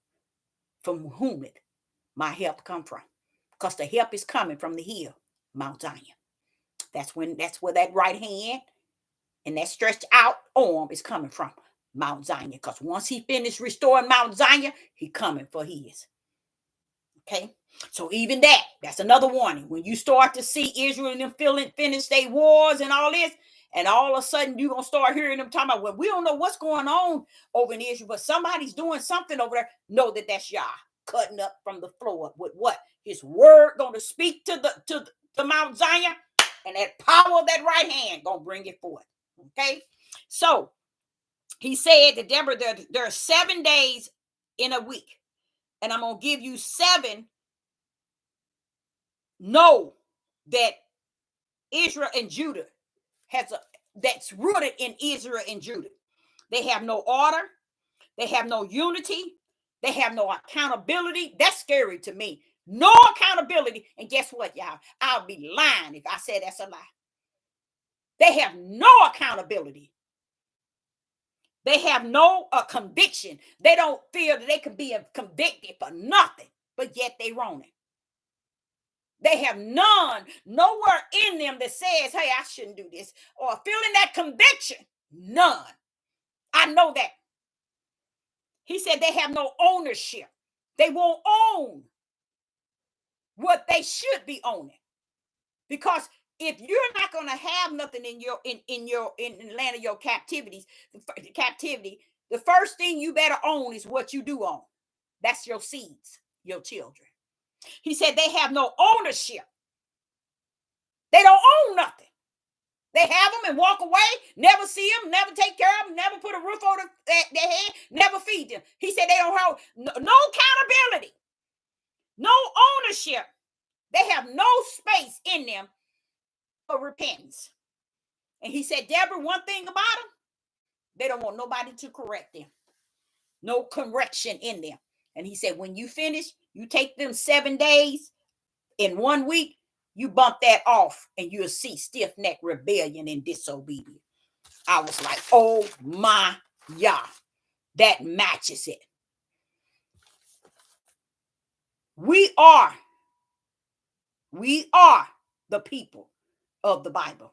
[SPEAKER 1] from whom it my help come from. Because the help is coming from the hill, Mount Zion. That's where that right hand and that stretched out arm is coming from, Mount Zion. Because once he finished restoring Mount Zion, he coming for his. Okay, so even that's another warning. When you start to see Israel and them finish their wars and all this, and all of a sudden you're going to start hearing them talking about, well, we don't know what's going on over in Israel, but somebody's doing something over there. Know that that's Yah cutting up from the floor with what? His word going to speak to the Mount Zion, and that power of that right hand going to bring it forth. Okay, so he said that Deborah, there are 7 days in a week. And I'm going to give you 7. Know that Israel and Judah that's rooted in Israel and Judah. They have no order. They have no unity. They have no accountability. That's scary to me. No accountability. And guess what, y'all? I'll be lying if I say that's a lie. They have no accountability. They have no conviction. They don't feel that they can be convicted for nothing, but yet they wrong it. They have nowhere in them that says, hey, I shouldn't do this, or feeling that conviction. None. I know that. He said they have no ownership. They won't own what they should be owning. Because if you're not going to have nothing in the land of your captivity, the first thing you better own is what you do own. That's your seeds, your children. He said they have no ownership. They don't own nothing. They have them and walk away, never see them, never take care of them, never put a roof over their head, never feed them. He said they don't have no accountability, no ownership. They have no space in them for repentance. And he said, Deborah, one thing about them, they don't want nobody to correct them. No correction in them. And he said, when you finish, you take them 7 days in 1 week, you bump that off and you'll see stiff-necked rebellion and disobedience. I was like, oh my Yah, that matches it. We are the people of the Bible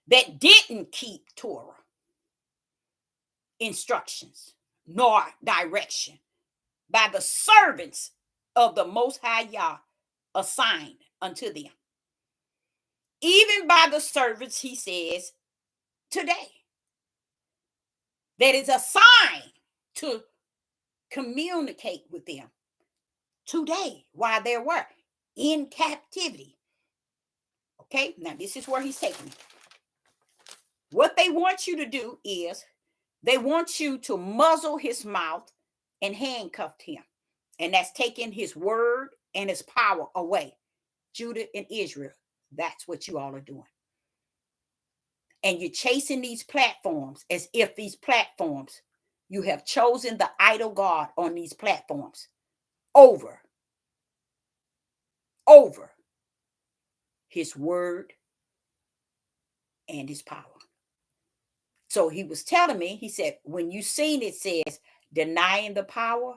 [SPEAKER 1] that didn't keep Torah instructions nor direction by the servants of the Most High Yah assigned unto them. Even by the servants, he says, today, that is assigned to communicate with them today while they were in captivity. Okay, now this is where he's taking it. What they want you to do is they want you to muzzle his mouth and handcuff him. And that's taking his word and his power away. Judah and Israel, that's what you all are doing. And you're chasing these platforms as if these platforms, you have chosen the idol God on these platforms over his word and his power. So he was telling me, he said, when you seen it says denying the power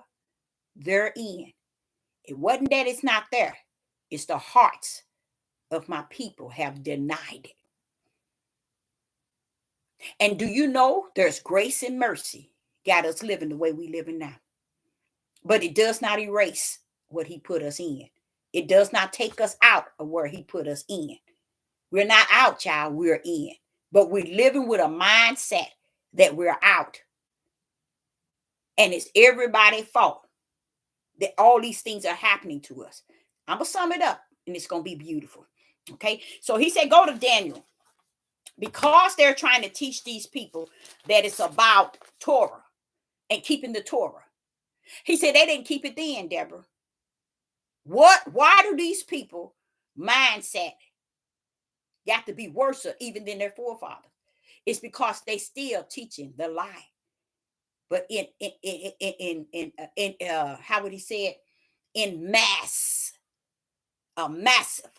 [SPEAKER 1] therein, it wasn't that it's not there. It's the hearts of my people have denied it. And do you know there's grace and mercy got us living the way we living now? But it does not erase what he put us in. It does not take us out of where he put us in. We're not out, child. We're in. But we're living with a mindset that we're out. And it's everybody's fault that all these things are happening to us. I'm going to sum it up and it's going to be beautiful. Okay. So he said, go to Daniel. Because they're trying to teach these people that it's about Torah and keeping the Torah. He said they didn't keep it then, Deborah. Why do these people mindset got to be worse even than their forefathers? It's because they still teaching the lie. But in how would he say it? In a massive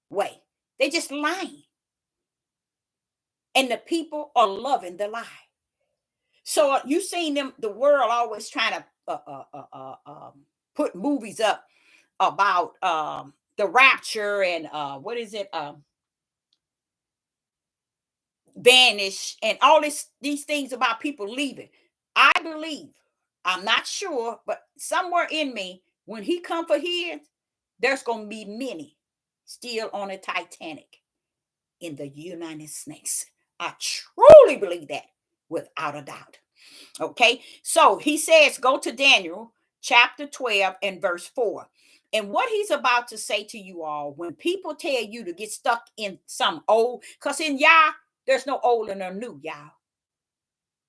[SPEAKER 1] way. They just lying. And the people are loving the lie. So you seen them, the world always trying to put movies up about the rapture and what is it? Vanish and all these things about people leaving. I believe, I'm not sure, but somewhere in me, when he come for his, there's going to be many still on the Titanic in the United States. I truly believe that without a doubt. Okay, so he says, go to Daniel chapter 12 and verse 4. And what he's about to say to you all, when people tell you to get stuck in some old, because in Yah, there's no old and a new, y'all.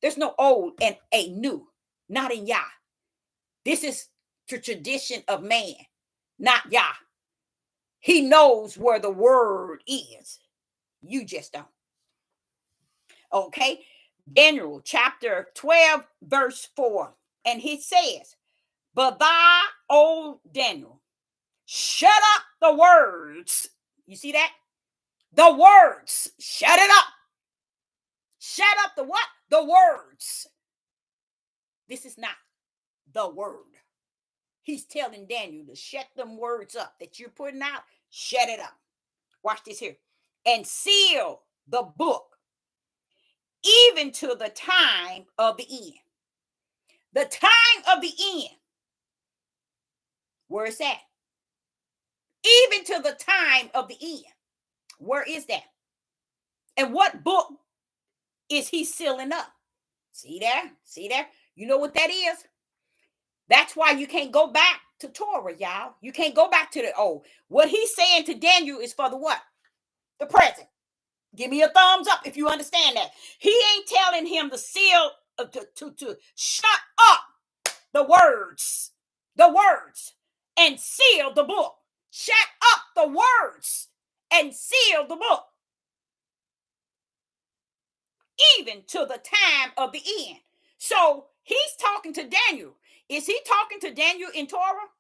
[SPEAKER 1] There's no old and a new, not in Yah. This is the tradition of man, not Yah. He knows where the word is. You just don't. Okay, Daniel chapter 12, verse 4. And he says, but thou, O Daniel, shut up the words. You see that? The words. Shut it up. Shut up the what? The words. This is not the word. He's telling Daniel to shut them words up that you're putting out. Shut it up. Watch this here. And seal the book even to the time of the end. The time of the end. Where is that? Even to the time of the end. Where is that? And what book is he sealing up? See there? See there? You know what that is? That's why you can't go back to Torah, y'all. You can't go back to the old. What he's saying to Daniel is for the what? The present. Give me a thumbs up if you understand that. He ain't telling him to seal, to shut up the words, and seal the book. Shut up the words and seal the book. Even to the time of the end. So he's talking to Daniel. Is he talking to Daniel in Torah?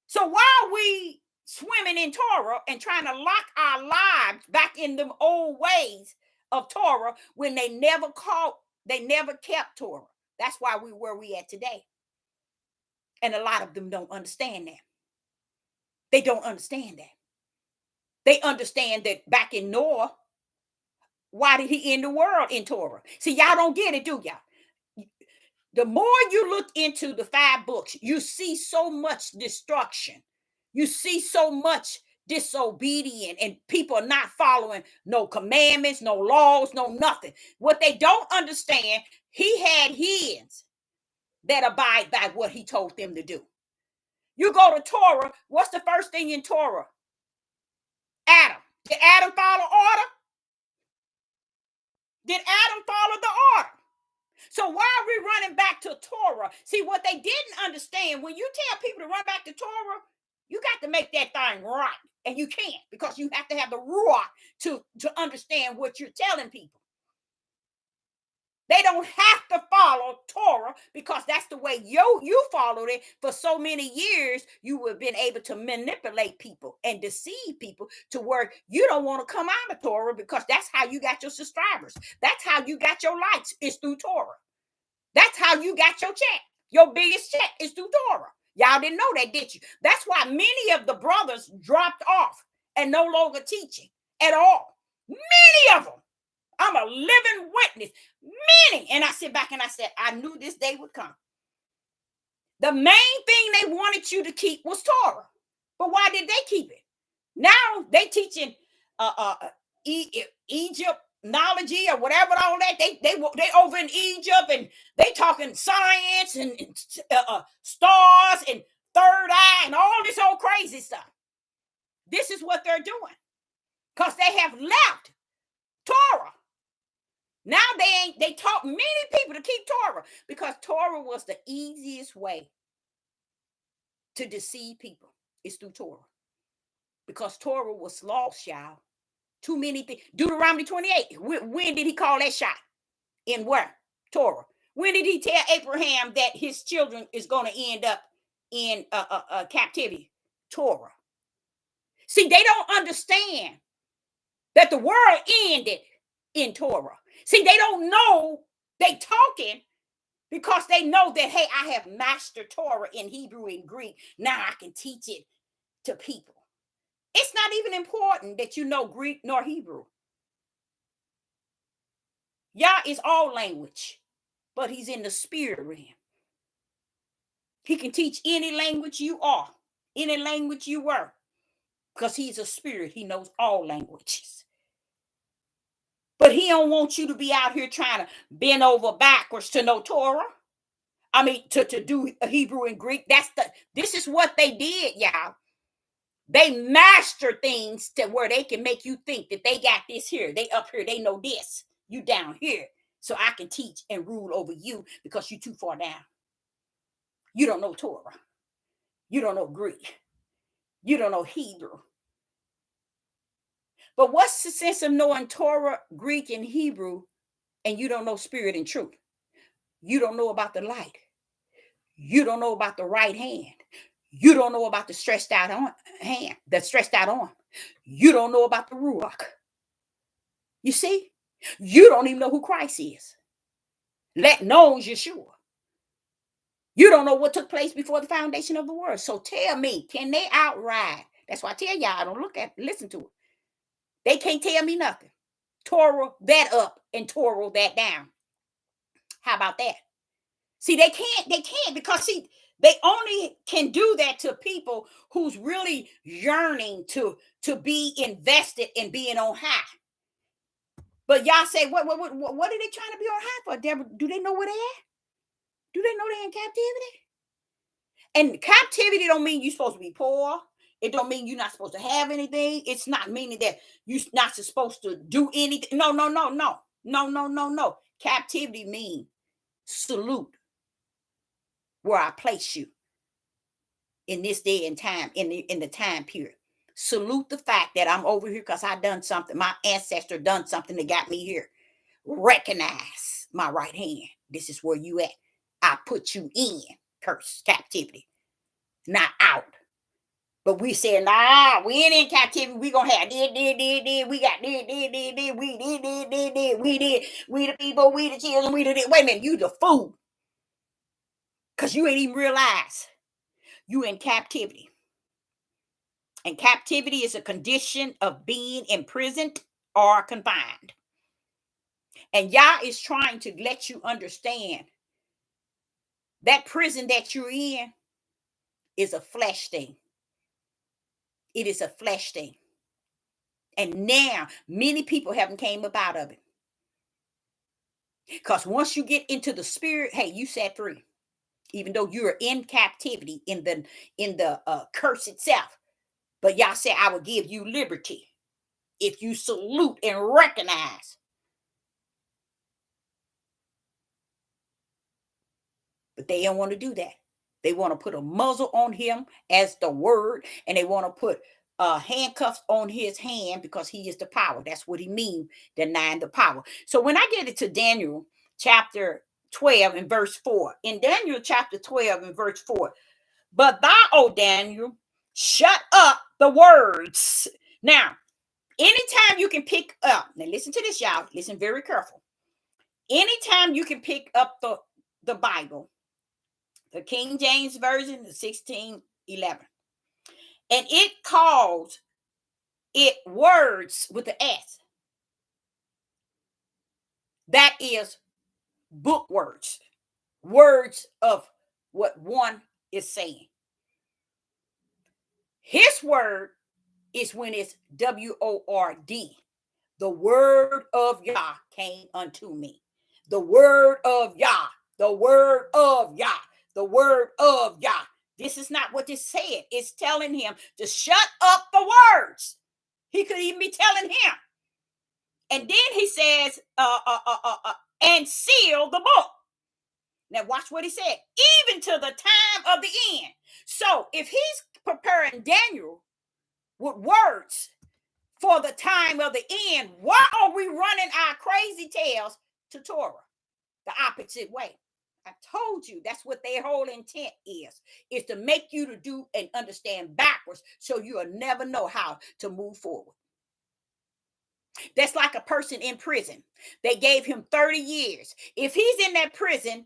[SPEAKER 1] So while we swimming in Torah and trying to lock our lives back in them old ways of Torah when they never kept Torah. That's why we where we at today. And a lot of them don't understand that. They don't understand that. They understand that back in Noah, why did he end the world in Torah? See, y'all don't get it, do y'all? The more you look into the 5 books, you see so much destruction. You see so much disobedience and people are not following no commandments, no laws, no nothing. What they don't understand, he had his that abide by what he told them to do. You go to Torah, what's the first thing in Torah? Adam. Did Adam follow order? Did Adam follow the order? So why are we running back to Torah? See, what they didn't understand, when you tell people to run back to Torah, you got to make that thing right. And you can't, because you have to have the ruach to understand what you're telling people. They don't have to follow Torah because that's the way you followed it for so many years. You have been able to manipulate people and deceive people to where you don't want to come out of Torah because that's how you got your subscribers. That's how you got your likes, is through Torah. That's how you got your check. Your biggest check is through Torah. Y'all didn't know that, did you? That's why many of the brothers dropped off and no longer teaching at all. Many of them. I'm a living witness. Many. And I sit back and I said, I knew this day would come. The main thing they wanted you to keep was Torah. But why did they keep it? Now they teaching Egyptology or whatever, all that. They over in Egypt and they talking science and stars and third eye and all this old crazy stuff. This is what they're doing because they have left Torah. Now they taught many people to keep Torah because Torah was the easiest way to deceive people. It's through Torah. Because Torah was lost, y'all. Too many things. Deuteronomy 28. When did he call that shot? In where? Torah. When did he tell Abraham that his children is going to end up in captivity? Torah. See, they don't understand that the world ended in Torah. See, they don't know. They talking because they know that, hey, I have mastered Torah in Hebrew and Greek. Now I can teach it to people. It's not even important that you know Greek nor Hebrew. Yah is all language, but he's in the spirit realm. He can teach any language you are, any language you were, because he's a spirit. He knows all languages. But he don't want you to be out here trying to bend over backwards to know Torah. I mean, to do Hebrew and Greek. This is what they did, y'all. They master things to where they can make you think that they got this here. They up here, they know this. You down here. So I can teach and rule over you because you're too far down. You don't know Torah. You don't know Greek. You don't know Hebrew. But what's the sense of knowing Torah, Greek, and Hebrew, and you don't know spirit and truth? You don't know about the light. You don't know about the right hand. You don't know about the stretched out hand, the stretched out arm. You don't know about the ruach. You see? You don't even know who Christ is. Let knows Yeshua. You don't know what took place before the foundation of the world. So tell me, can they outride? That's why I tell y'all, I don't listen to it. They can't tell me nothing. Torah that up and Torah that down. How about that? See, they can't because see, they only can do that to people who's really yearning to be invested in being on high. But y'all say, what are they trying to be on high for, Deborah? Do they know where they at? Do they know they're in captivity? And captivity don't mean you're supposed to be poor. It don't mean you're not supposed to have anything. It's not meaning that you're not supposed to do anything. No. Captivity means salute where I place you in this day and time, in the time period. Salute the fact that I'm over here because I done something. My ancestor done something that got me here. Recognize my right hand. This is where you at. I put you in curse captivity, not out. But we said, nah, we ain't in captivity. We gonna have did. We got did. We the people, we the children, we the. Wait a minute, you the fool. Because you ain't even realize you in captivity. And captivity is a condition of being imprisoned or confined. And Yah is trying to let you understand that prison that you're in is a flesh thing. It is a flesh thing. And now many people haven't came up out of it. Because once you get into the spirit, hey, you set free. Even though you're in captivity in the curse itself. But Yah said, I will give you liberty if you salute and recognize. But they don't want to do that. They want to put a muzzle on him as the word, and they want to put handcuffs on his hand because he is the power. That's what he means, denying the power. So when I get it to Daniel chapter 12 and verse 4, in Daniel chapter 12 and verse 4, but thou, O Daniel, shut up the words. Now, anytime you can pick up, now listen to this, y'all. Listen very careful. Anytime you can pick up the Bible, the King James Version, the 1611, and it calls it words with the S. That is book words, words of what one is saying. His word is when it's W-O-R-D. The word of Yah came unto me. The word of Yah. The word of Yah. The word of Yah. This is not what this said. It's telling him to shut up the words. He could even be telling him. And then he says, and seal the book. Now watch what he said. Even to the time of the end. So if he's preparing Daniel with words for the time of the end, why are we running our crazy tails to Torah the opposite way? I told you that's what their whole intent is to make you to do and understand backwards so you'll never know how to move forward. That's like a person in prison. They gave him 30 years. If he's in that prison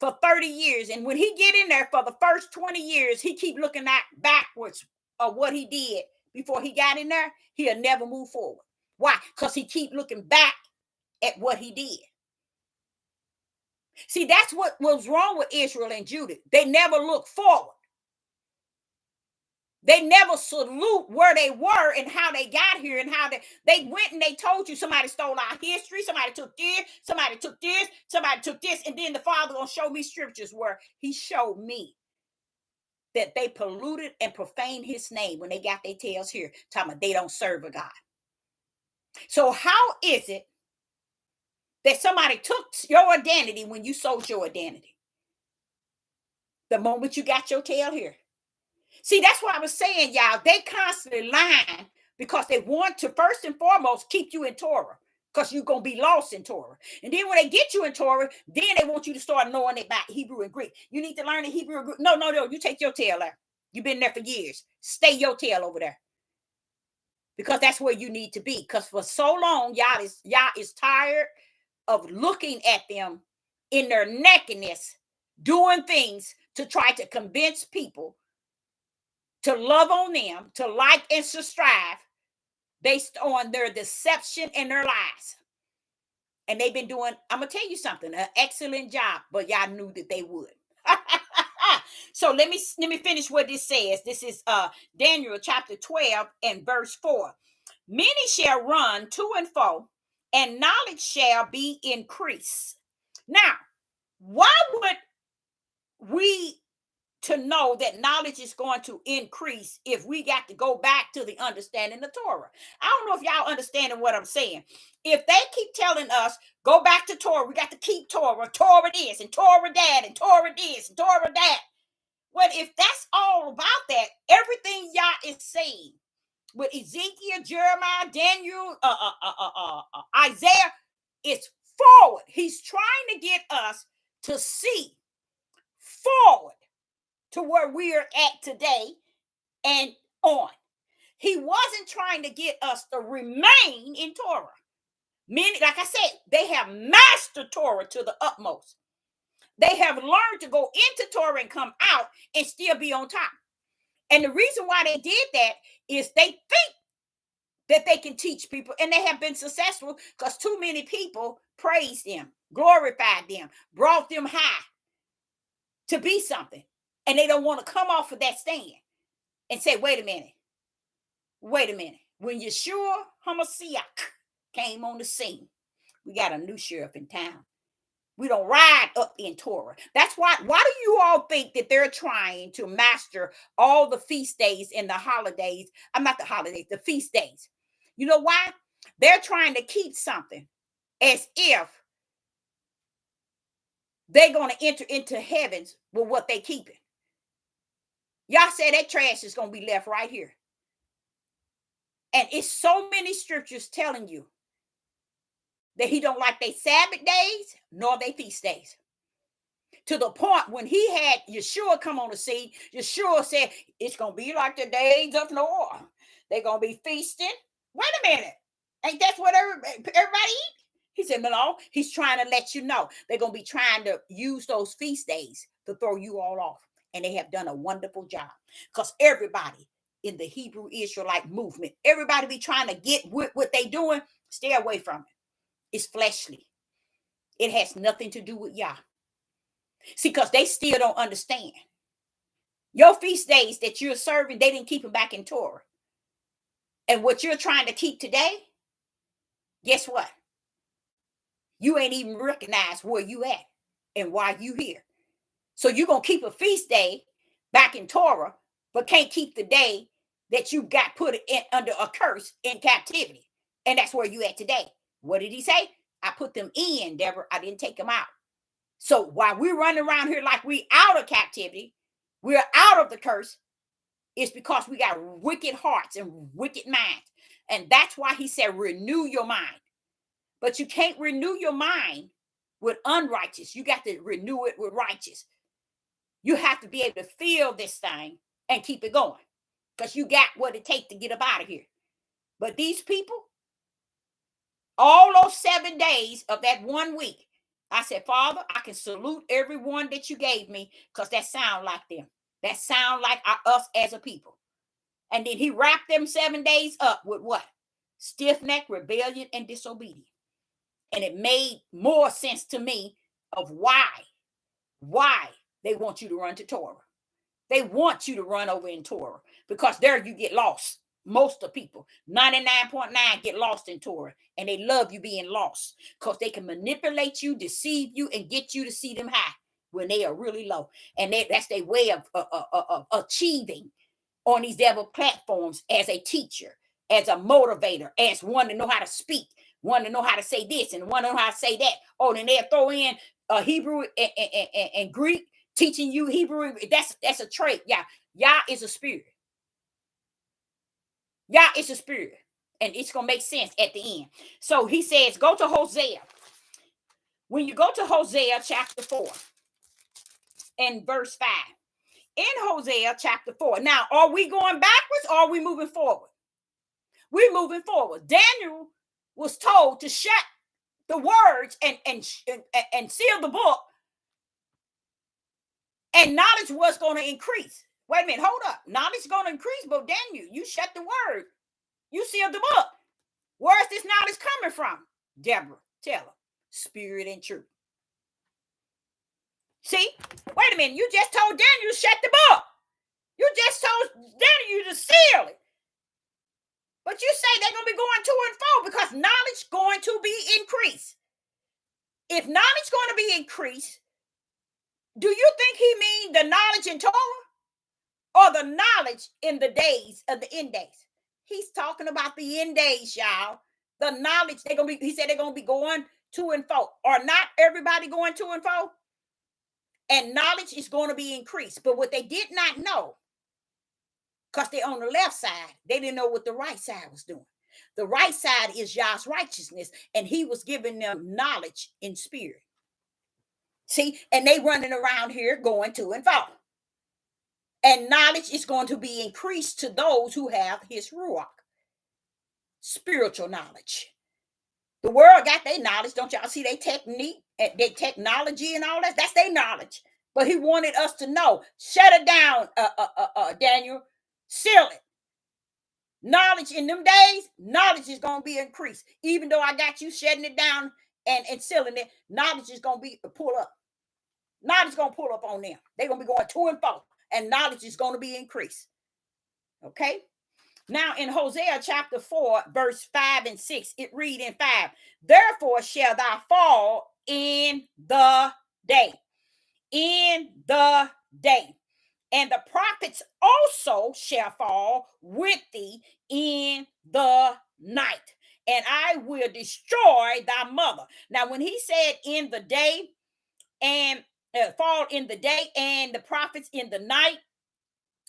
[SPEAKER 1] for 30 years and when he get in there for the first 20 years, he keep looking at backwards of what he did before he got in there, he'll never move forward. Why? Because he keep looking back at what he did. See, that's what was wrong with Israel and Judah. They never look forward. They never salute where they were and how they got here and how they went and they told you somebody stole our history, somebody took this, somebody took this, somebody took this, and then the Father gonna show me scriptures where he showed me that they polluted and profaned his name when they got their tails here, talking about they don't serve a God. So how is it that somebody took your identity when you sold your identity? The moment you got your tail here. See, that's what I was saying, y'all. They constantly lying because they want to, first and foremost, keep you in Torah because you're going to be lost in Torah. And then when they get you in Torah, then they want you to start knowing about Hebrew and Greek. You need to learn the Hebrew and Greek. No. You take your tail there. You've been there for years. Stay your tail over there. because that's where you need to be. Because for so long, y'all is tired of looking at them in their nakedness, doing things to try to convince people to love on them, to like and subscribe based on their deception and their lies. And they've been doing, I'm going to tell you something, an excellent job, but y'all knew that they would. So let me finish what this says. This is Daniel chapter 12 and verse 4. Many shall run to and fro, and knowledge shall be increased. Now, why would we to know that knowledge is going to increase if we got to go back to the understanding of Torah? I don't know if y'all understanding what I'm saying. If they keep telling us, go back to Torah, we got to keep Torah, Torah this and Torah that and Torah this and Torah that. Well, if that's all about that, everything y'all is saying with Ezekiel, Jeremiah, Daniel, Isaiah, it's forward. He's trying to get us to see forward to where we are at today and on. He wasn't trying to get us to remain in Torah. Many, like I said, they have mastered Torah to the utmost. They have learned to go into Torah and come out and still be on top. And the reason why they did that is they think that they can teach people, and they have been successful because too many people praised them, glorified them, brought them high to be something. And they don't want to come off of that stand and say, wait a minute. When Yeshua HaMashiach came on the scene, we got a new sheriff in town. We don't ride up in Torah. That's why do you all think that they're trying to master all the feast days and the holidays? I'm not the holidays, the feast days. You know why? They're trying to keep something as if they're going to enter into heavens with what they keeping. Y'all say that trash is going to be left right here. And it's so many scriptures telling you that he don't like their Sabbath days nor their feast days. To the point when he had Yeshua come on the scene, Yeshua said, it's going to be like the days of Noah. They're going to be feasting. Wait a minute. Ain't that what everybody eat? He said, no, he's trying to let you know. They're going to be trying to use those feast days to throw you all off. And they have done a wonderful job. Because everybody in the Hebrew Israelite movement, everybody be trying to get what they doing, stay away from it. It's fleshly. It has nothing to do with Yah. See, because they still don't understand. Your feast days that you're serving, they didn't keep them back in Torah. And what you're trying to keep today, guess what? You ain't even recognized where you at and why you here. So you're going to keep a feast day back in Torah, but can't keep the day that you got put in under a curse in captivity. And that's where you at today. What did he say? I put them in, Deborah. I didn't take them out. So while we're running around here like we out of captivity, we're out of the curse, it's because we got wicked hearts and wicked minds. And that's why he said, renew your mind. But you can't renew your mind with unrighteous. You got to renew it with righteous. You have to be able to feel this thing and keep it going because you got what it takes to get up out of here. But these people, all those 7 days of that 1 week, I said, Father, I can salute everyone that you gave me because that sound like them. That sound like us as a people. And then he wrapped them 7 days up with what? Stiff-necked, rebellion, and disobedience. And it made more sense to me of why they want you to run to Torah. They want you to run over in Torah because there you get lost. Most of people, 99.9 get lost in Torah, and they love you being lost because they can manipulate you, deceive you, and get you to see them high when they are really low. And that's their way of achieving on these devil platforms as a teacher, as a motivator, as one to know how to speak, one to know how to say this and one to know how to say that. Oh, then they'll throw in Hebrew and Greek, teaching you Hebrew. That's a trait. Yah is a spirit. Yah is a spirit. And it's going to make sense at the end. So he says, go to Hosea. When you go to Hosea chapter 4 and verse 5. In Hosea chapter 4. Now, are we going backwards or are we moving forward? We're moving forward. Daniel was told to shut the words and seal the book, and knowledge was going to increase. Wait a minute, hold up. Knowledge is going to increase, but Daniel, you shut the word. You sealed the book. Where's this knowledge coming from? Deborah, tell her. Spirit and truth. See? Wait a minute. You just told Daniel to shut the book. You just told Daniel to seal it. But you say they're going to be going to and fro because knowledge going to be increased. If knowledge going to be increased, do you think he mean the knowledge in Torah or the knowledge in the days of the end days? He's talking about the end days, y'all. The knowledge they're going to be, he said they're going to be going to and fro. Or not everybody going to and fro? And knowledge is going to be increased. But what they did not know, because they're on the left side, they didn't know what the right side was doing. The right side is Yah's righteousness, and he was giving them knowledge in spirit. See, and they running around here going to and fro. And knowledge is going to be increased to those who have his ruach. Spiritual knowledge. The world got their knowledge. Don't y'all see their technique, their technology and all that? That's their knowledge. But he wanted us to know. Shut it down, Daniel. Seal it. Knowledge in them days, knowledge is going to be increased. Even though I got you shutting it down and sealing it, knowledge is going to be pull up. Knowledge is going to pull up on them. They're going to be going to and fro. And knowledge is going to be increased. Okay? Now in Hosea chapter 4, verse 5 and 6, it read in 5, therefore shall thou fall in the day. In the day. And the prophets also shall fall with thee in the night. And I will destroy thy mother. Now when he said in the day and fall in the day and the prophets in the night,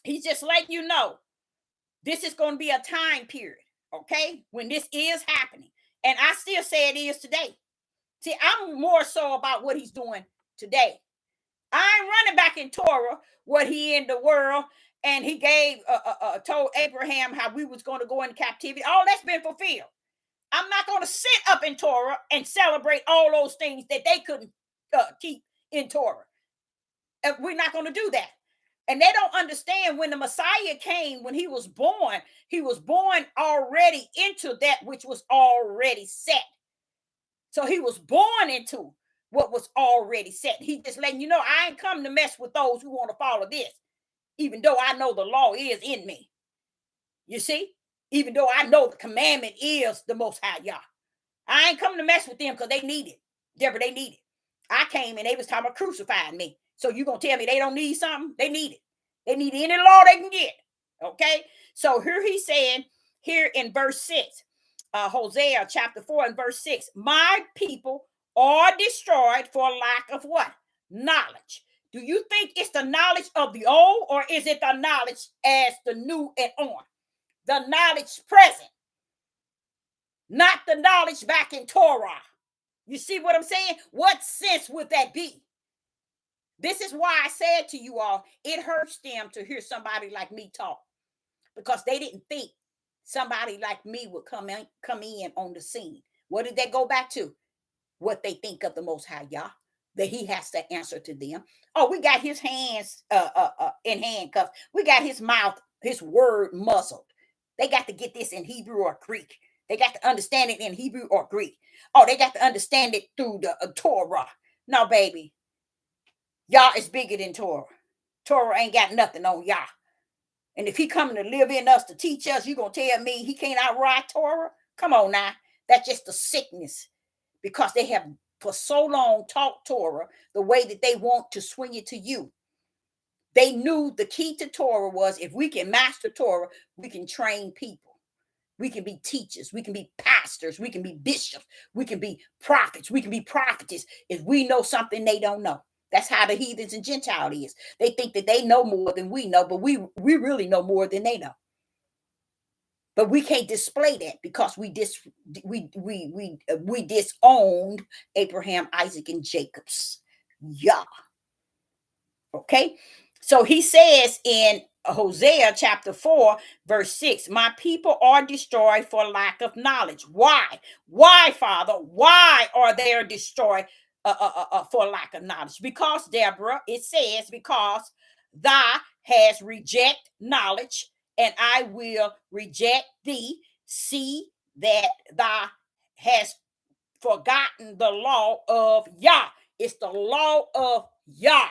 [SPEAKER 1] he's just letting you know this is going to be a time period, okay, when this is happening. And I still say it is today. See, I'm more so about what he's doing today. I ain't running back in Torah, what he in the world, and he gave, told Abraham how we was going to go into captivity. All that's been fulfilled. I'm not going to sit up in Torah and celebrate all those things that they couldn't keep in Torah. We're not going to do that. And they don't understand when the Messiah came, when he was born already into that which was already set. So he was born into what was already set. He just letting you know, I ain't come to mess with those who want to follow this, even though I know the law is in me. You see? Even though I know the commandment is the Most High Yah. I ain't come to mess with them because they need it. Deborah, they need it. I came and they was talking about crucifying me. So you going to tell me they don't need something? They need it. They need any law they can get. Okay? So here he's saying, here in verse 6, Hosea chapter 4 and verse 6, my people are destroyed for lack of what? Knowledge. Do you think it's the knowledge of the old, or is it the knowledge as the new and on? The knowledge present. Not the knowledge back in Torah. You see what I'm saying? What sense would that be? This is why I said to you all, it hurts them to hear somebody like me talk, because they didn't think somebody like me would come in on the scene. What did they go back to? What they think of the Most High Yah, that he has to answer to them. Oh, we got his hands in handcuffs. We got his mouth, his word muzzled. They got to get this in Hebrew or Greek. They got to understand it in Hebrew or Greek. Oh, they got to understand it through the Torah. No, baby. Yah is bigger than Torah. Torah ain't got nothing on Yah. And if he coming to live in us to teach us, you going to tell me he can't outright Torah? Come on now. That's just a sickness. Because they have for so long taught Torah the way that they want to swing it to you. They knew the key to Torah was, if we can master Torah, we can train people. We can be teachers. We can be pastors. We can be bishops. We can be prophets. We can be prophetess if we know something they don't know. That's how the heathens and Gentiles is. They think that they know more than we know, but we really know more than they know. But we can't display that because we disowned Abraham, Isaac, and Jacob's Yah. Okay, so he says in Hosea chapter 4, verse 6. My people are destroyed for lack of knowledge. Why? Why, Father? Why are they destroyed for lack of knowledge? Because, Deborah, it says, because thou hast rejected knowledge, and I will reject thee. See that thou hast forgotten the law of Yah. It's the law of Yah.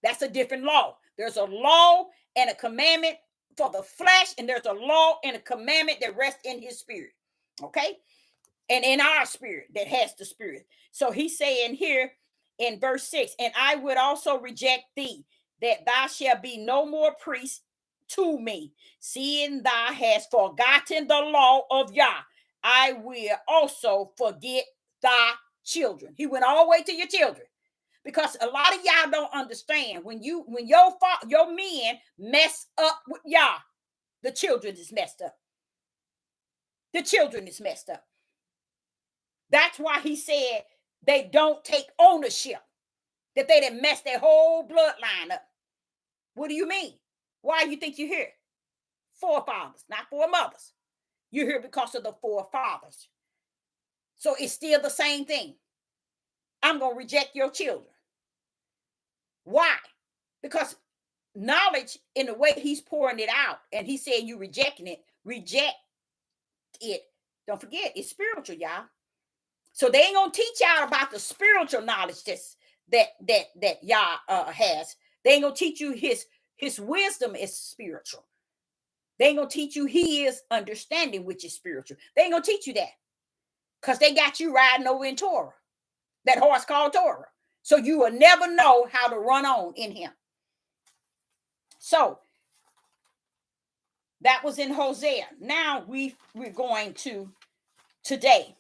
[SPEAKER 1] That's a different law. There's a law and a commandment for the flesh, and there's a law and a commandment that rests in his spirit. Okay? And in our spirit that has the spirit. So he's saying here in verse 6, and I would also reject thee, that thou shalt be no more priest to me, seeing thou hast forgotten the law of Yah. I will also forget thy children. He went all the way to your children. Because a lot of y'all don't understand when your men mess up with y'all, the children is messed up. The children is messed up. That's why he said they don't take ownership, that they didn't mess their whole bloodline up. What do you mean? Why do you think you're here? Forefathers, not foremothers. You're here because of the forefathers. So it's still the same thing. I'm going to reject your children. Why? Because knowledge, in the way he's pouring it out, and he's saying you rejecting it, reject it. Don't forget, it's spiritual, y'all. So they ain't gonna teach y'all about the spiritual knowledge that Yah has. They ain't gonna teach you his wisdom is spiritual. They ain't gonna teach you his understanding, which is spiritual. They ain't gonna teach you that, because they got you riding over in Torah, that horse called Torah. So you will never know how to run on in him. So that was in Hosea. Now we're going to today.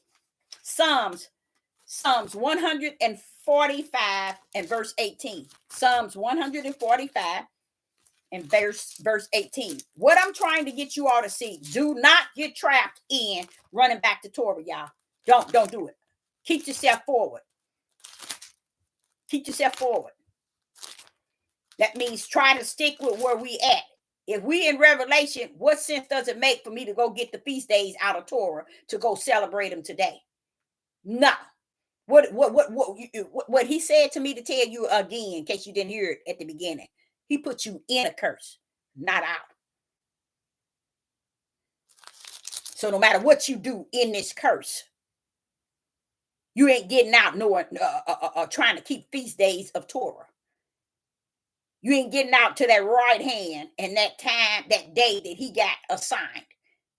[SPEAKER 1] Psalms 145 and verse 18. Psalms 145 and verse 18. What I'm trying to get you all to see, do not get trapped in running back to Torah, y'all. Don't do it. Keep yourself forward. Keep yourself forward. That means try to stick with where we at. If we in Revelation, what sense does it make for me to go get the feast days out of Torah to go celebrate them today? No. What he said to me to tell you again, in case you didn't hear it at the beginning, he put you in a curse, not out. So no matter what you do in this curse, you ain't getting out knowing trying to keep feast days of Torah. You ain't getting out to that right hand and that time, that day that he got assigned,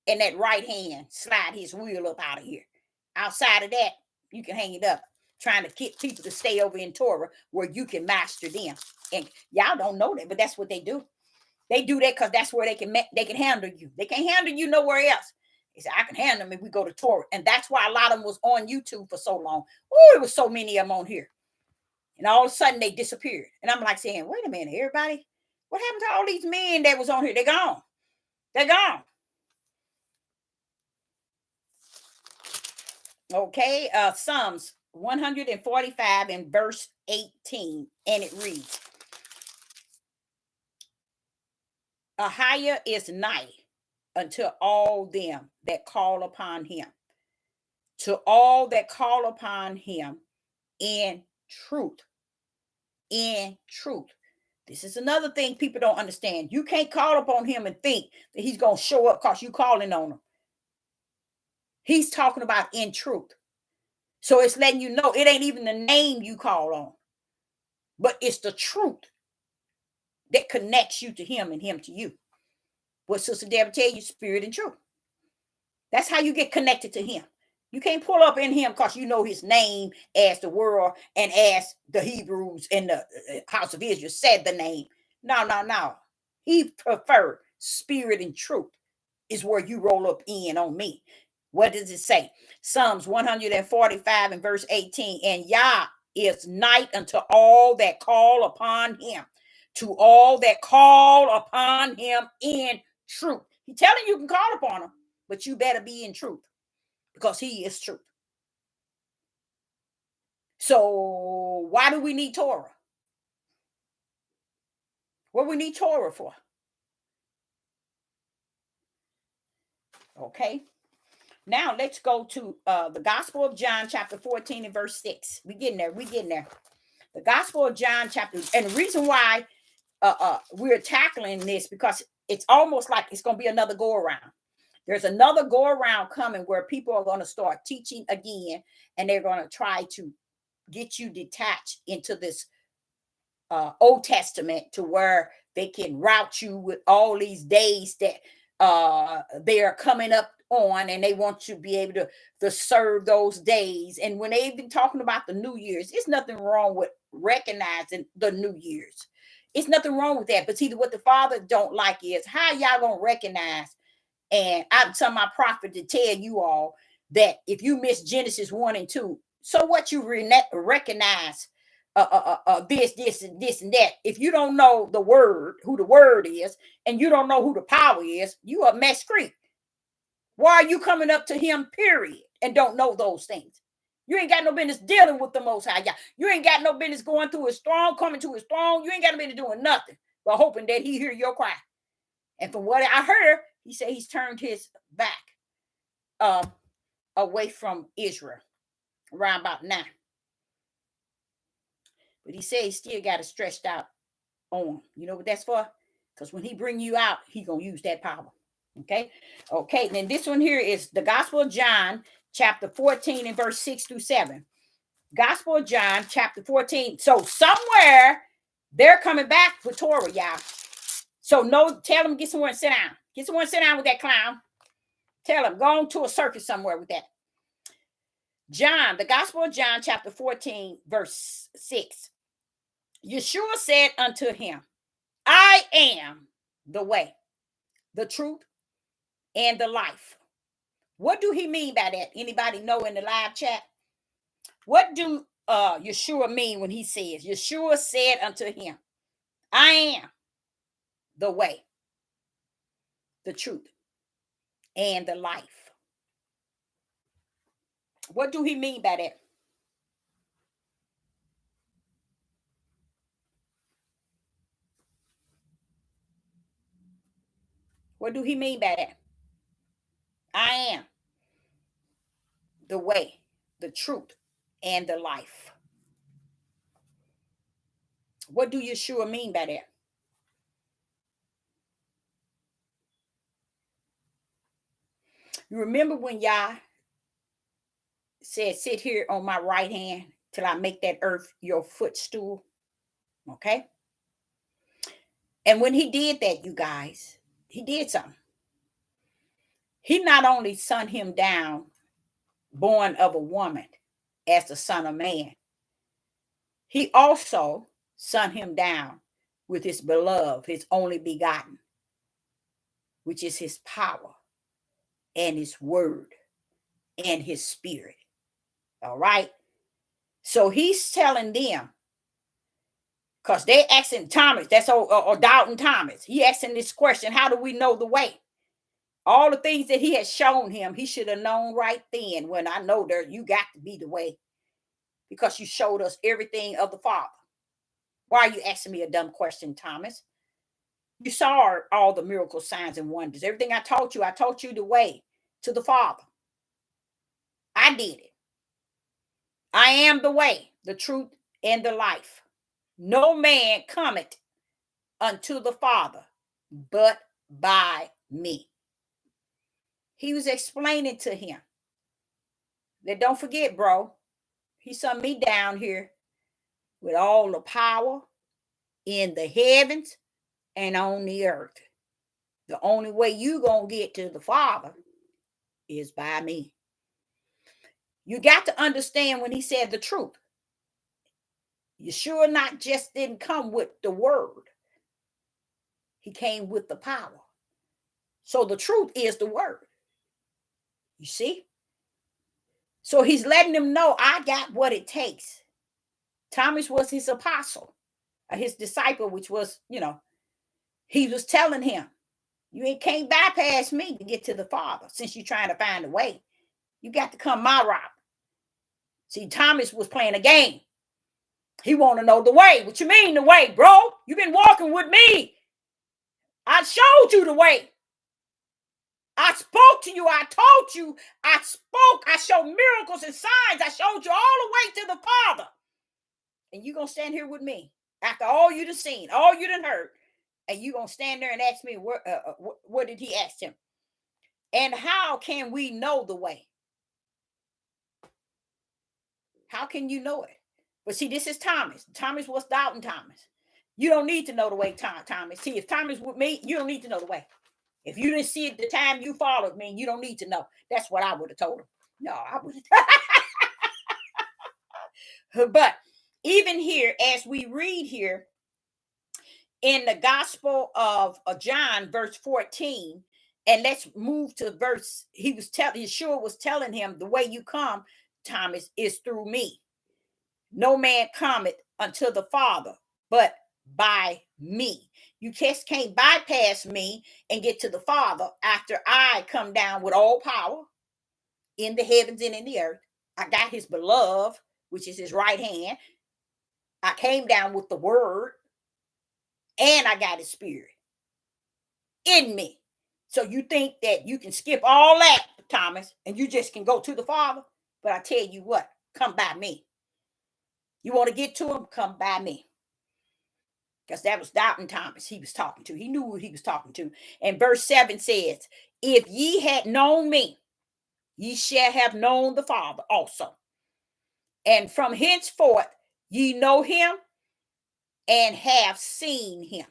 [SPEAKER 1] and that right hand slide his wheel up out of here. Outside of that, you can hang it up, trying to get people to stay over in Torah where you can master them. And y'all don't know that, but that's what they do. They do that because that's where they can handle you. They can't handle you nowhere else. They say, I can handle them if we go to Torah. And that's why a lot of them was on YouTube for so long. Oh, it was so many of them on here. And all of a sudden they disappeared. And I'm like saying, wait a minute, everybody, what happened to all these men that was on here? They're gone. They're gone. Okay, Psalms 145 and verse 18, and it reads, Ahiah is nigh unto all them that call upon him, to all that call upon him in truth. In truth. This is another thing people don't understand. You can't call upon him and think that he's going to show up because you calling on him. He's talking about in truth. So it's letting you know it ain't even the name you call on, but it's the truth that connects you to him and him to you. What Sister Deborah tell you, spirit and truth. That's how you get connected to him. You can't pull up in him because you know his name as the world and as the Hebrews and the house of Israel said the name. No. He preferred spirit and truth is where you roll up in on me. What does it say? Psalms 145 and verse 18. And Yah is night unto all that call upon him, to all that call upon him in truth. He's telling you can call upon him, but you better be in truth, because he is truth. So why do we need Torah? What we need Torah for? Okay. Now let's go to the Gospel of John, chapter 14 and verse 6. We getting there. We getting there. The Gospel of John, chapter, and the reason why we're tackling this because it's almost like it's going to be another go around. There's another go around coming where people are going to start teaching again, and they're going to try to get you detached into this Old Testament to where they can route you with all these days that they are coming up on, and they want to be able to serve those days. And when they've been talking about the New Year's, there's nothing wrong with recognizing the New Year's. It's nothing wrong with that. But see, what the Father don't like is how y'all gonna recognize. And I'm telling my prophet to tell you all that if you miss Genesis 1 and 2, so what you recognize this, and this, and that. If you don't know the word, who the word is, and you don't know who the power is, you are mess creek. Why are you coming up to him, period, and don't know those things? You ain't got no business dealing with the Most High God. You ain't got no business going to his throne, coming to his throne. You ain't got no business doing nothing but hoping that he hear your cry. And from what I heard, he said he's turned his back away from Israel around about now. But he said he still got it stretched out on. You know what that's for? Because when he bring you out, he going to use that power. Okay. Okay. Then this one here is the Gospel of John, chapter 14 and verse 6 through 7. Gospel of John, chapter 14. So somewhere they're coming back for Torah, y'all. So no, tell them get somewhere and sit down. Get somewhere and sit down with that clown. Tell them go on to a circus somewhere with that. John, the Gospel of John, chapter 14, verse 6. Yeshua said unto him, I am the way, the truth, and the life. What do he mean by that? Anybody know in the live chat? What do Yeshua mean when he says, Yeshua said unto him, I am the way, the truth, and the life? What do he mean by that? What do he mean by that? I am the way, the truth, and the life. What do Yeshua mean by that? You remember when Yah said, sit here on my right hand till I make that earth your footstool? Okay. And when he did that, you guys, he did something. He not only sent him down, born of a woman, as the Son of Man, he also sent him down with his beloved, his only begotten, which is his power and his word and his spirit. All right. So he's telling them, because they asking Thomas, that's or doubting Thomas. He asking this question, how do we know the way? All the things that he had shown him, he should have known right then, when I know there, you got to be the way, because you showed us everything of the Father. Why are you asking me a dumb question, Thomas? You saw all the miracle signs and wonders. Everything I taught you the way to the Father. I did it. I am the way, the truth, and the life. No man cometh unto the Father but by me. He was explaining to him that, don't forget, bro, he sent me down here with all the power in the heavens and on the earth. The only way you gonna get to the Father is by me. You got to understand when he said the truth. Yeshua not just didn't come with the word. He came with the power. So the truth is the word. You see? So he's letting them know, I got what it takes. Thomas was his apostle, his disciple, which was, he was telling him, you can't bypass me to get to the Father since you're trying to find a way. You got to come my route. See, Thomas was playing a game. He want to know the way. What you mean the way, bro? You've been walking with me. I showed you the way. I spoke to you. I told you. I spoke. I showed miracles and signs. I showed you all the way to the Father. And you're going to stand here with me after all you done seen, all you done heard. And you're going to stand there and ask me, what did he ask him? And how can we know the way? How can you know it? But see, this is Thomas. Thomas was doubting Thomas. You don't need to know the way, Thomas. See, if Thomas with me, you don't need to know the way. If you didn't see it the time you followed me, you don't need to know. That's what I would have told him. No, I would have. But even here, as we read here in the Gospel of John, verse 14, and let's move to verse, Yeshua was telling him, the way you come, Thomas, is through me. No man cometh unto the Father, but by me. You just can't bypass me and get to the Father after I come down with all power in the heavens and in the earth. I got his beloved, which is his right hand. I came down with the word, and I got his spirit in me. So you think that you can skip all that, Thomas, and you just can go to the Father? But I tell you what, come by me. You want to get to him? Come by me. Because that was doubting Thomas he was talking to. He knew who he was talking to. And verse 7 says, if ye had known me, ye shall have known the Father also. And from henceforth ye know him and have seen him.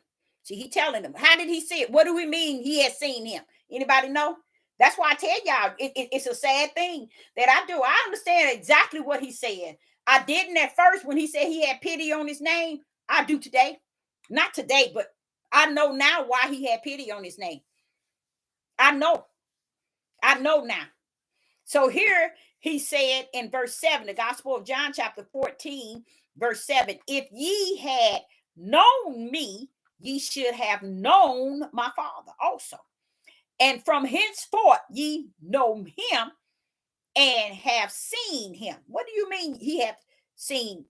[SPEAKER 1] See, he telling them. How did he see it? What do we mean he has seen him? Anybody know? That's why I tell y'all, it's a sad thing that I do. I understand exactly what he said. I didn't at first when he said he had pity on his name. I do today. Not today, but I know now why he had pity on his name. I know now. So here he said in verse 7, the Gospel of John chapter 14, verse 7, if ye had known me, ye should have known my Father also. And from henceforth ye know him and have seen him. What do you mean he have seen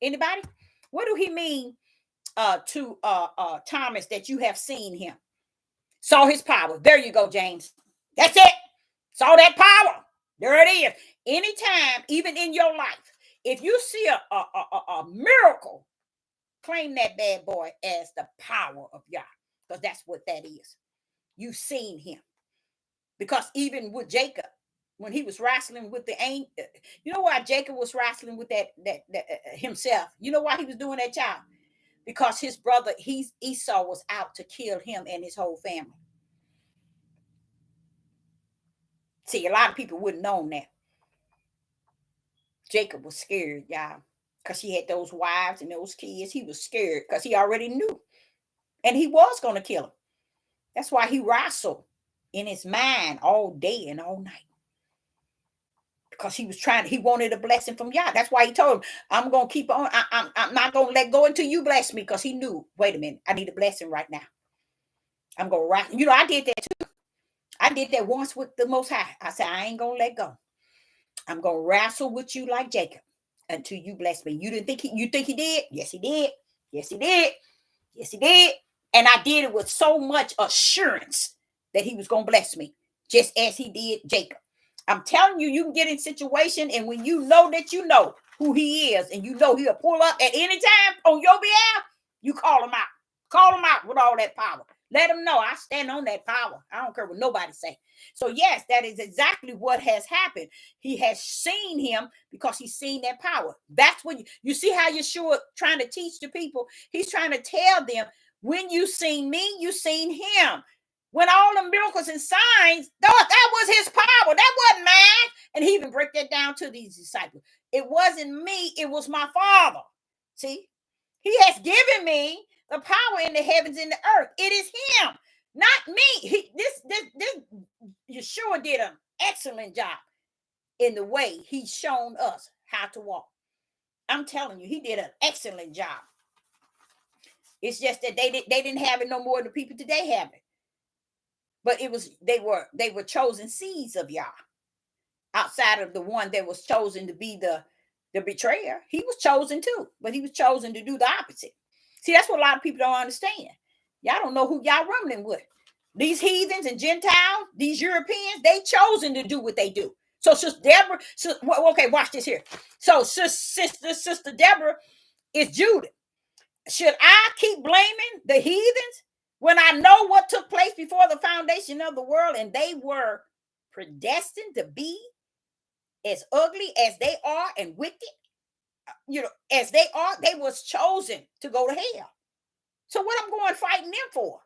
[SPEAKER 1] anybody? What do he mean to Thomas that you have seen him? Saw his power. There you go, James. That's it. Saw that power. There it is. Anytime, even in your life, if you see a miracle, claim that bad boy as the power of Yah, because that's what that is. You've seen him. Because even with Jacob, when he was wrestling with the angel, you know why Jacob was wrestling with that himself? You know why he was doing that, child? Because his brother, Esau, was out to kill him and his whole family. See, a lot of people wouldn't know that. Jacob was scared, y'all, because he had those wives and those kids. He was scared because he already knew. And he was going to kill him. That's why he wrestled in his mind all day and all night. Because he wanted a blessing from Yah. That's why he told him, I'm going to keep on. I'm not going to let go until you bless me. Because he knew, wait a minute, I need a blessing right now. I'm going to wrestle. You know, I did that too. I did that once with the Most High. I said, I ain't going to let go. I'm going to wrestle with you like Jacob until you bless me. You think he did? Yes, he did. Yes, he did. Yes, he did. And I did it with so much assurance that he was going to bless me, just as he did Jacob. I'm telling you, you can get in situation, and when you know that you know who he is, and you know he'll pull up at any time on your behalf, you call him out. Call him out with all that power. Let him know I stand on that power. I don't care what nobody say. So yes, that is exactly what has happened. He has seen him because he's seen that power. That's when you see how Yeshua trying to teach the people. He's trying to tell them, when you seen me, you seen him. When all the miracles and signs, that was his power. That wasn't mine. And he even break that down to these disciples. It wasn't me. It was my Father. See, he has given me the power in the heavens and the earth. It is him, not me. This Yeshua did an excellent job in the way he's shown us how to walk. I'm telling you, he did an excellent job. It's just that they didn't have it no more than the people today have it. But they were chosen seeds of Yah. Outside of the one that was chosen to be the betrayer, he was chosen too, but he was chosen to do the opposite. See, that's what a lot of people don't understand. Y'all don't know who y'all rumbling with. These heathens and Gentiles, these Europeans, they chosen to do what they do. So Sister Deborah, okay, watch this here. So Sister Deborah is Judah. Should I keep blaming the heathens when I know what took place before the foundation of the world, and they were predestined to be as ugly as they are and wicked, as they are? They was chosen to go to hell. So what I'm going fighting them for?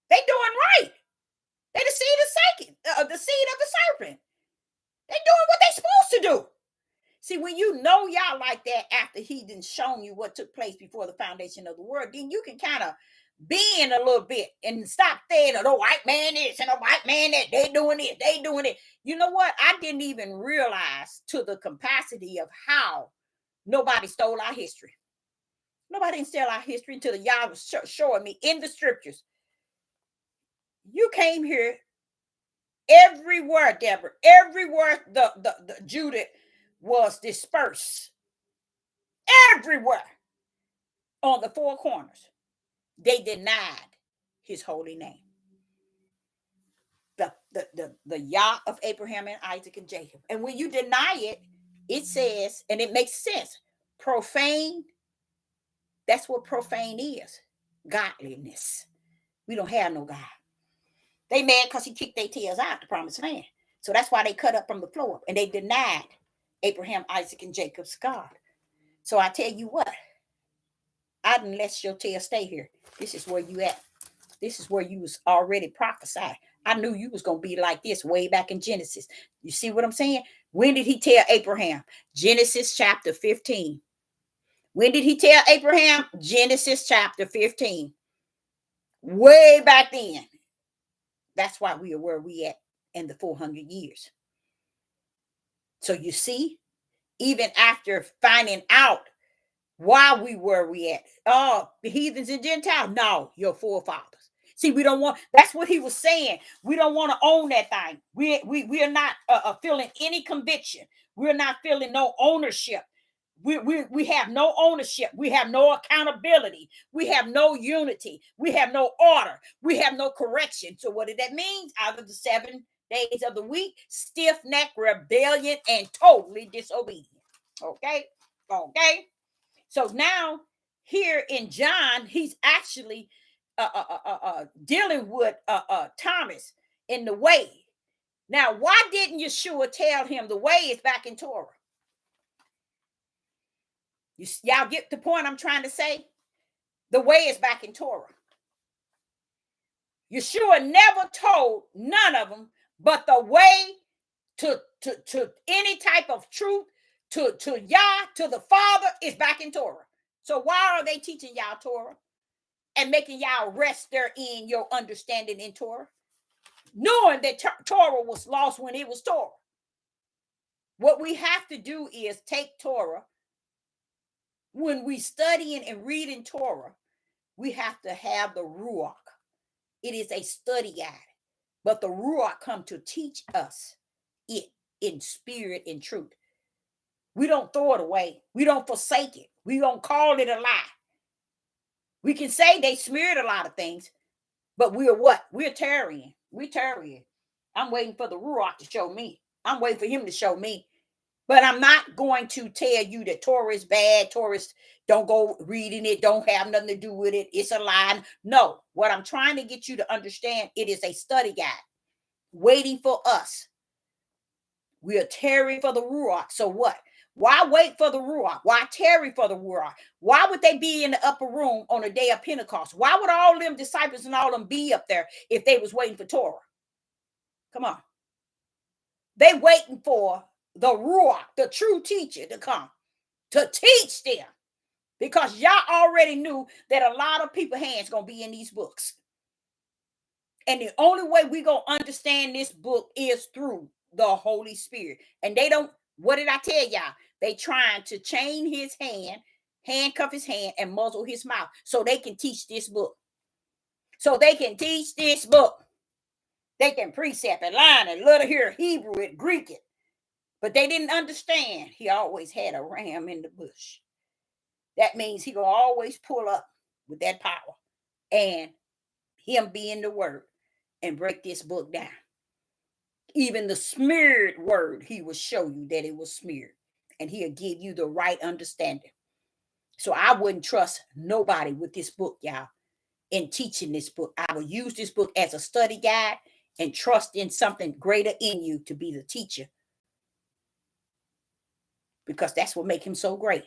[SPEAKER 1] They doing right. They the seed of the serpent. They doing what they supposed to do. See, when you know y'all like that after he done shown you what took place before the foundation of the world, then you can kind of bend a little bit and stop saying, oh, the white man is and the white man that, they doing it, they doing it. You know what? I didn't even realize to the capacity of how nobody stole our history. Nobody didn't steal our history until y'all was showing me in the scriptures. You came here everywhere, Deborah, everywhere the Judah was dispersed. Everywhere on the four corners, they denied his holy name. The Yah of Abraham and Isaac and Jacob. And when you deny it, it says, and it makes sense, profane. That's what profane is. Godliness. We don't have no God. They mad because he kicked their tails out the promised land. So that's why they cut up from the floor. And they denied Abraham, Isaac, and Jacob's God. So I tell you what, I didn't let your tail stay here. This is where you at. This is where you was already prophesied. I knew you was going to be like this way back in Genesis. You see what I'm saying? When did he tell Abraham? Genesis chapter 15. When did he tell Abraham? Genesis chapter 15. Way back then. That's why we are where we at in the 400 years. So you see, even after finding out why we were we at, the heathens and Gentiles, no, your forefathers. See, we don't want, that's what he was saying. We don't want to own that thing. We are not feeling any conviction. We're not feeling no ownership. We have no ownership. We have no accountability. We have no unity. We have no order. We have no correction. So what did that mean? Out of the 7 days of the week, stiff-necked rebellion and totally disobedient. Okay? So now here in John, he's actually dealing with Thomas in the way. Now, why didn't Yeshua tell him the way is back in Torah? Y'all get the point I'm trying to say? The way is back in Torah. Yeshua never told none of them, but the way to any type of truth, to Yah, to the Father, is back in Torah. So why are they teaching y'all Torah and making y'all rest there in your understanding in Torah? Knowing that Torah was lost when it was Torah. What we have to do is take Torah. When we studying and reading Torah, we have to have the Ruach. It is a study guide. But the Ruach come to teach us it in spirit and truth. We don't throw it away. We don't forsake it. We don't call it a lie. We can say they smeared a lot of things, but we're what? We're Tarian. We're Tarian. I'm waiting for the Ruach to show me. I'm waiting for him to show me. But I'm not going to tell you that Torah is bad. Torah, don't go reading it. Don't have nothing to do with it. It's a lie. No. What I'm trying to get you to understand, it is a study guide waiting for us. We are tarrying for the Ruach. So what? Why wait for the Ruach? Why tarry for the Ruach? Why would they be in the upper room on the day of Pentecost? Why would all them disciples and all them be up there if they was waiting for Torah? Come on. They waiting for the Ruach, the true teacher, to come to teach them, because y'all already knew that a lot of people's hands gonna be in these books, and the only way we gonna understand this book is through the Holy Spirit. And they don't. What did I tell y'all? They trying to chain his hand, handcuff his hand, and muzzle his mouth so they can teach this book. So they can teach this book. They can precept and line and let her hear Hebrew and Greek it. But they didn't understand he always had a ram in the bush. That means he gonna always pull up with that power. And him being the word, and break this book down. Even the smeared word, he will show you that it was smeared, and he'll give you the right understanding. So I wouldn't trust nobody with this book, y'all, in teaching this book. I will use this book as a study guide and trust in something greater in you to be the teacher, because that's what makes him so great.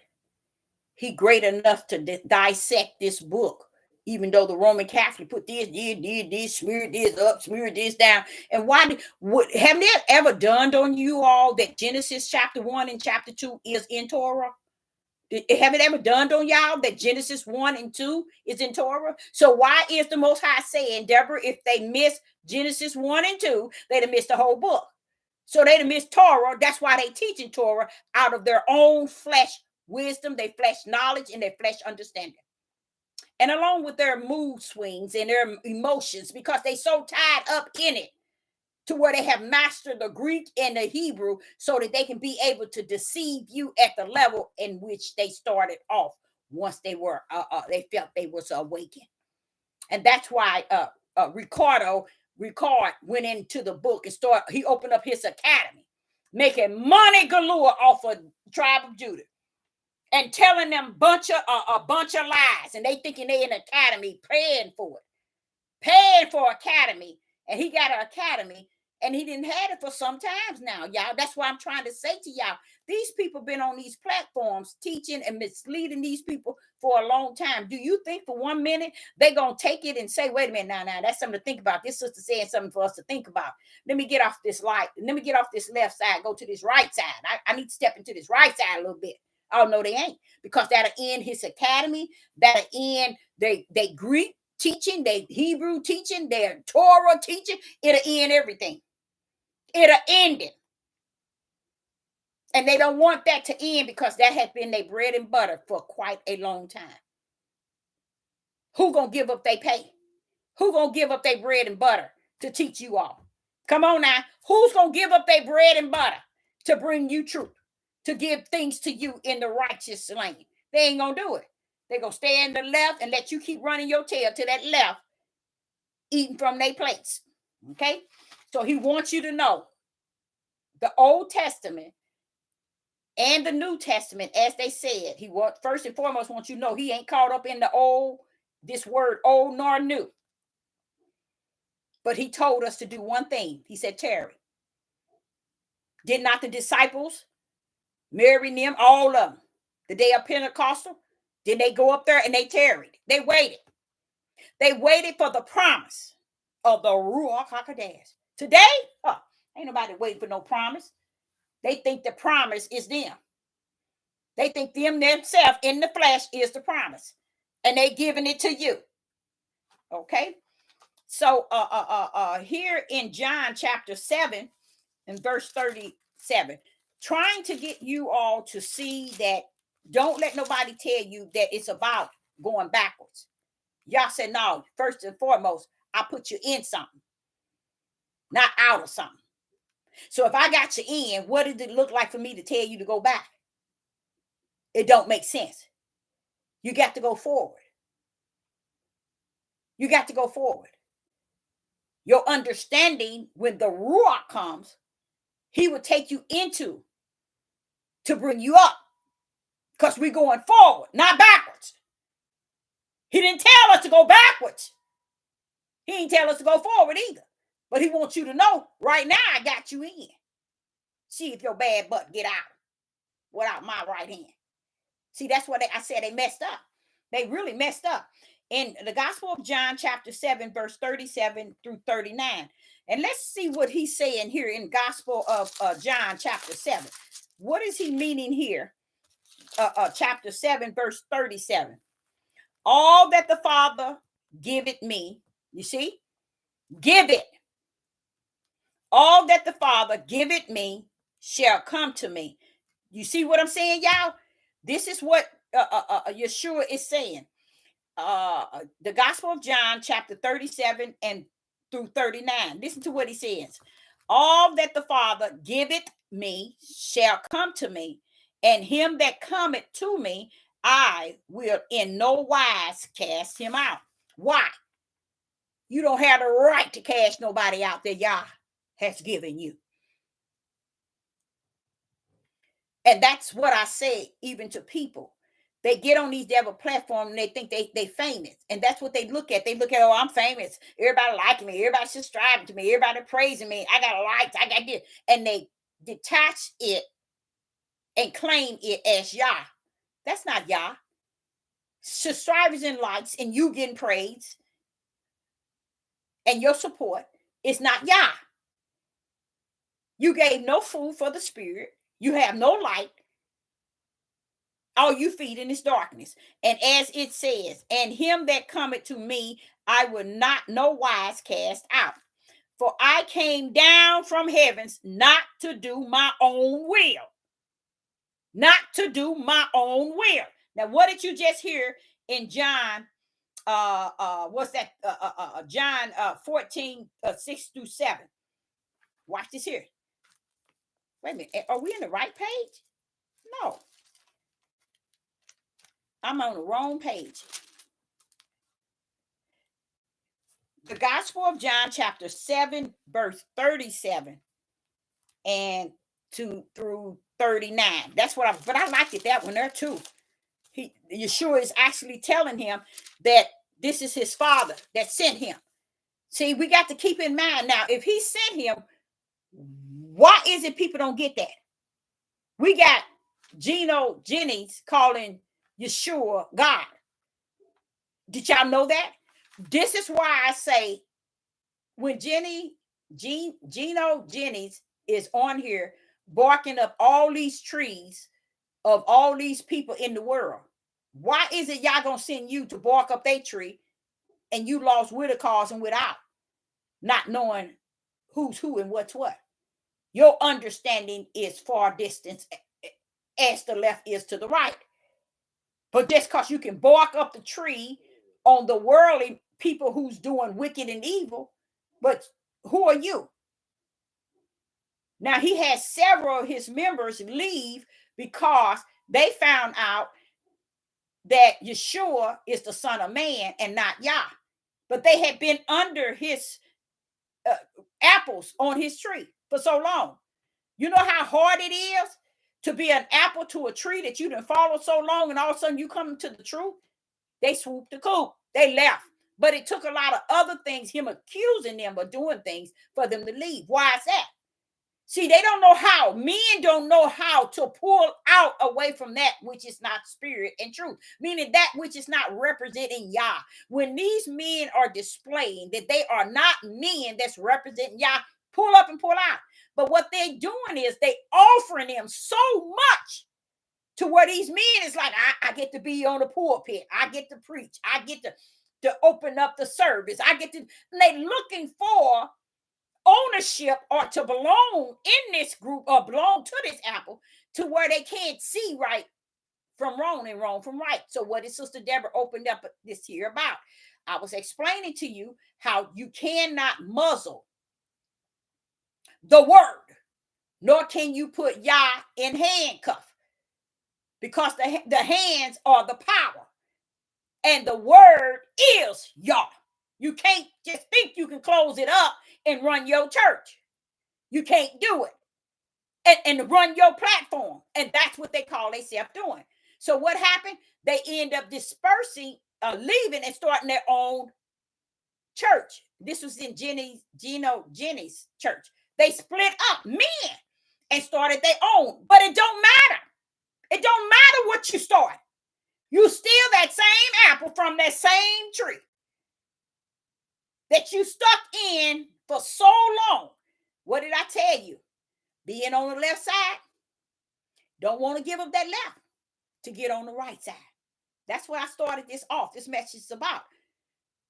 [SPEAKER 1] He great enough to dissect this book, even though the Roman Catholic put this, did this, smeared this up, smeared this down. And why haven't it ever dawned on you all that Genesis chapter 1 and chapter 2 is in Torah? Have it ever dawned on y'all that Genesis 1 and 2 is in Torah? So why is the Most High saying, Deborah, if they miss Genesis 1 and 2, they'd have missed the whole book. So they'd have missed Torah. That's why they teaching Torah out of their own flesh wisdom, their flesh knowledge, and their flesh understanding. And along with their mood swings and their emotions, because they so tied up in it to where they have mastered the Greek and the Hebrew so that they can be able to deceive you at the level in which they started off once they were they felt they was awakened. And that's why Ricard went into the book and he opened up his academy, making money galore off of tribe of Judah and telling them a bunch of lies, and they thinking they in academy paying for academy. And he got an academy, and he didn't have it for some times now, y'all. That's why I'm trying to say to y'all, these people been on these platforms teaching and misleading these people for a long time. Do you think for 1 minute they're going to take it and say, wait a minute, now, that's something to think about. This sister saying something for us to think about. Let me get off this light. Let me get off this left side, go to this right side. I need to step into this right side a little bit. Oh, no, they ain't. Because that'll end his academy. That'll end they Greek teaching, they Hebrew teaching, their Torah teaching. It'll end everything. It'll end it. And they don't want that to end because that has been their bread and butter for quite a long time. Who gonna give up their pay? Who gonna give up their bread and butter to teach you all? Come on now. Who's gonna give up their bread and butter to bring you truth, to give things to you in the righteous lane? They ain't gonna do it. They're gonna stay in the left and let you keep running your tail to that left, eating from their plates. Okay? So he wants you to know the Old Testament and the New Testament, as they said. He first and foremost wants you to know he ain't caught up in the old, this word old nor new. But he told us to do one thing. He said, tarry. Did not the disciples, Mary and them, all of them, the day of Pentecostal, then they go up there and they tarried. They waited. They waited for the promise of the Ruach HaKodesh. Today, ain't nobody waiting for no promise. They think the promise is them. They think them themselves in the flesh is the promise. And they giving it to you. Okay? So here in John chapter 7 and verse 37, trying to get you all to see that don't let nobody tell you that it's about going backwards. Y'all said, no, first and foremost, I put you in something, not out of something. So if I got you in, what did it look like for me to tell you to go back? It don't make sense. You got to go forward. You got to go forward. Your understanding, when the Ruach comes, he will take you into to bring you up, because we're going forward, not backwards. He didn't tell us to go backwards. He didn't tell us to go forward either. But he wants you to know right now I got you in. See if your bad butt get out without my right hand. See, that's what I said they messed up. They really messed up. In the Gospel of John, chapter 7, verse 37 through 39. And let's see what he's saying here in Gospel of John, chapter 7. What is he meaning here? Chapter 7, verse 37. All that the Father giveth me, you see? Give it. All that the Father giveth me shall come to me. You see what I'm saying, y'all? This is what Yeshua is saying. The Gospel of John, chapter 37 and through 39. Listen to what he says. All that the Father giveth me shall come to me, and him that cometh to me, I will in no wise cast him out. Why? You don't have the right to cast nobody out that Yah has given you. And that's what I say even to people. They get on these devil platforms and they think they famous. And that's what they look at. They look at, oh, I'm famous. Everybody liking me. Everybody subscribing to me. Everybody praising me. I got likes. I got this. And they detach it and claim it as Yah. That's not Yah. Subscribers and likes and you getting praise and your support is not Yah. You gave no food for the spirit. You have no light. All you feeding is darkness. And as it says, and him that cometh to me, I will not no wise cast out. For I came down from heavens not to do my own will. Not to do my own will. Now, what did you just hear in John? What's that? John 14, 6 through 7. Watch this here. Wait a minute. Are we in the right page? No. I'm on the wrong page. The Gospel of John, chapter 7, verse 37 and through 39. That's what but I liked it, that one there too. Yeshua is actually telling him that this is his Father that sent him. See, we got to keep in mind now, if he sent him, why is it people don't get that? We got Geno Jennings calling Yeshua God. Did y'all know that? This is why I say when Geno Jennings is on here barking up all these trees of all these people in the world, why is it y'all gonna send you to bark up their tree and you lost with a cause and without, not knowing who's who and what's what? Your understanding is far distance as the left is to the right. But just because you can bark up the tree on the worldly people who's doing wicked and evil, but who are you? Now, he has several of his members leave because they found out that Yeshua is the Son of Man and not Yah. But they had been under his apples on his tree for so long. You know how hard it is to be an apple to a tree that you didn't follow so long, and all of a sudden you come to the truth? They swooped the coop. They left. But it took a lot of other things, him accusing them of doing things, for them to leave. Why is that? See, they don't know how. Men don't know how to pull out away from that which is not spirit and truth, meaning that which is not representing Yah. When these men are displaying that they are not men that's representing Yah, pull up and pull out. But what they're doing is they offering them so much to where these men is like, I get to be on the pulpit. I get to preach. I get to open up the service. I get to, and they looking for ownership or to belong in this group or belong to this apple to where they can't see right from wrong and wrong from right. So what did Sister Deborah opened up this here about? I was explaining to you how you cannot muzzle the word, nor can you put Yah in handcuff, because the hands are the power and the word is Yah. You can't just think you can close it up and run your church. You can't do it and run your platform. And that's what they call themselves doing. So what happened? They end up dispersing, leaving and starting their own church. This was in Geno Jennings' church. They split up, men, and started their own. But it don't matter. It don't matter what you start. You steal that same apple from that same tree that you stuck in for so long. What did I tell you? Being on the left side, don't want to give up that left to get on the right side. That's why I started this off. This message is about.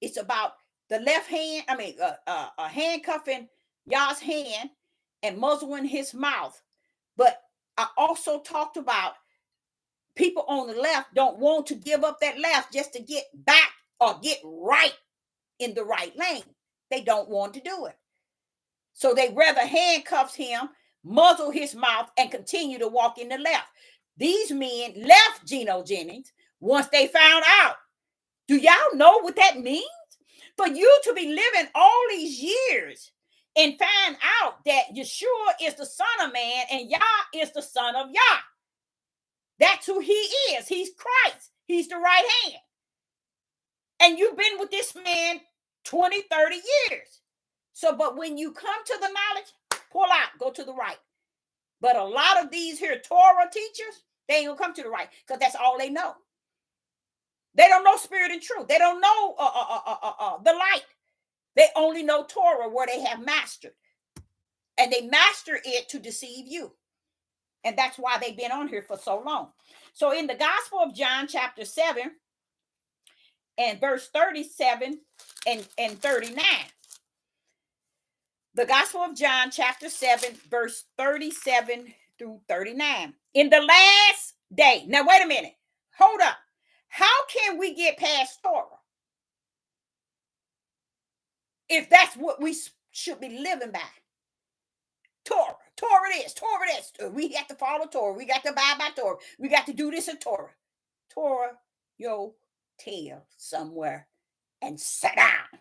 [SPEAKER 1] It's about the left hand, handcuffing Yah's hand and muzzling his mouth. But I also talked about people on the left don't want to give up that left just to get back or get right in the right lane. They don't want to do it. So they rather handcuff him, muzzle his mouth, and continue to walk in the left. These men left Geno Jennings once they found out. Do y'all know what that means? For you to be living all these years and find out that Yeshua is the Son of Man and Yah is the Son of Yah. That's who he is. He's Christ. He's the right hand. And you've been with this man 20, 30 years. So, but when you come to the knowledge, pull out, go to the right. But a lot of these here Torah teachers, they ain't gonna come to the right because that's all they know. They don't know spirit and truth. They don't know the light. They only know Torah where they have mastered. And they master it to deceive you. And that's why they've been on here for so long. So in the Gospel of John, chapter 7, and verse 37 and 39. The Gospel of John, chapter 7, verse 37 through 39. In the last day. Now, wait a minute. Hold up. How can we get past Torah if that's what we should be living by? Torah. Torah this. Torah this. We have to follow Torah. We got to abide by Torah. We got to do this in Torah. Torah your tail somewhere and sit down.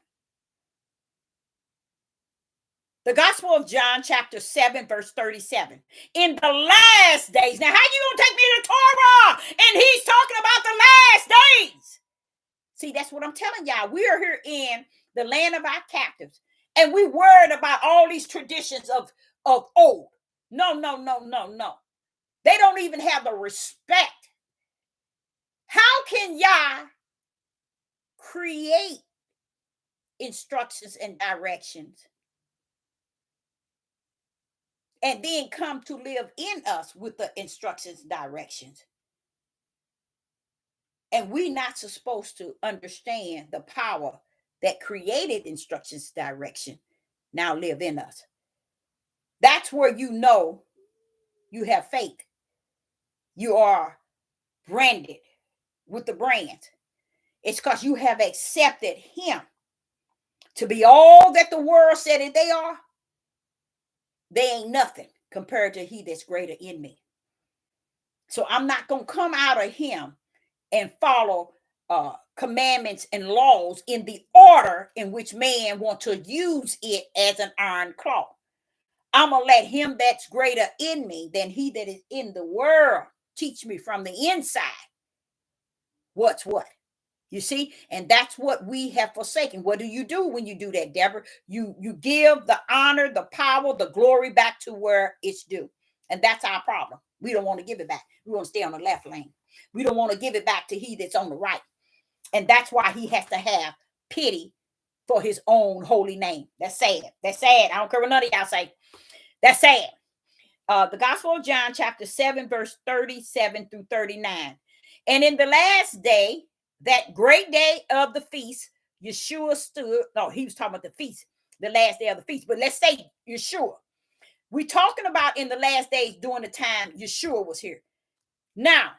[SPEAKER 1] The Gospel of John, chapter 7, verse 37. In the last days. Now, how you going to take me to Torah? And he's talking about the last days. See, that's what I'm telling y'all. We are here in the land of our captives. And we worried about all these traditions of old. No. They don't even have the respect. How can Yah create instructions and directions and then come to live in us with the instructions, directions? And we're not supposed to understand the power that created instructions, direction, now live in us. That's where you know you have faith. You are branded with the brand. It's because you have accepted him to be all that the world said that they are. They ain't nothing compared to he that's greater in me. So I'm not going to come out of him and follow commandments and laws in the order in which man wants to use it as an iron claw. I'm going to let him that's greater in me than he that is in the world teach me from the inside what's what. You see, and that's what we have forsaken. What do you do when you do that, Deborah? You give the honor, the power, the glory back to where it's due. And that's our problem. We don't want to give it back. We want to stay on the left lane. We don't want to give it back to he that's on the right. And that's why he has to have pity for his own holy name. That's sad. That's sad. I don't care what none of y'all say. That's sad. The Gospel of John, chapter 7, verse 37 through 39. And in the last day, that great day of the feast, Yeshua stood. No, he was talking about the feast, the last day of the feast. But let's say Yeshua. We're talking about in the last days during the time Yeshua was here. Now,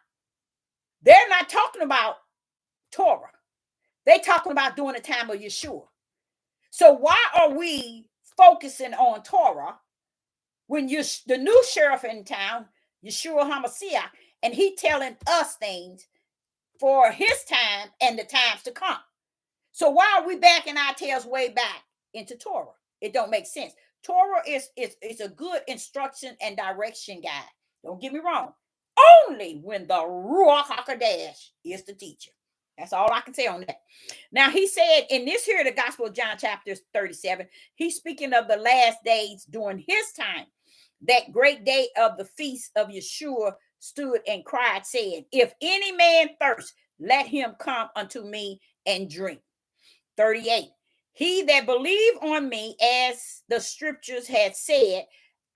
[SPEAKER 1] they're not talking about Torah. They're talking about during the time of Yeshua. So why are we focusing on Torah when you're the new sheriff in town, Yeshua HaMashiach, and he telling us things for his time and the times to come? So why are we backing our tails way back into Torah? It don't make sense. Torah is a good instruction and direction guide. Don't get me wrong. Only when the Ruach HaKodesh is the teacher. That's all I can say on that. Now, he said in this here, the Gospel of John, chapter 37, he's speaking of the last days during his time. That great day of the feast of Yeshua stood and cried, saying, if any man thirst, let him come unto me and drink. 38. He that believe on me, as the scriptures had said,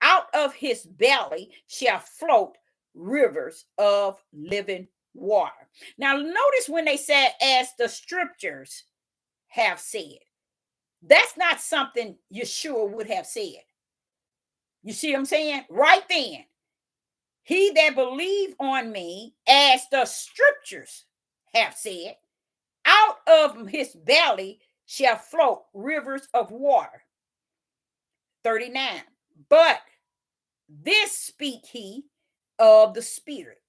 [SPEAKER 1] out of his belly shall float rivers of living water. Now, notice when they said, as the scriptures have said, that's not something Yeshua would have said. You see what I'm saying? Right then, he that believe on me, as the scriptures have said, out of his belly shall float rivers of water. 39. But this speak he of the Spirit,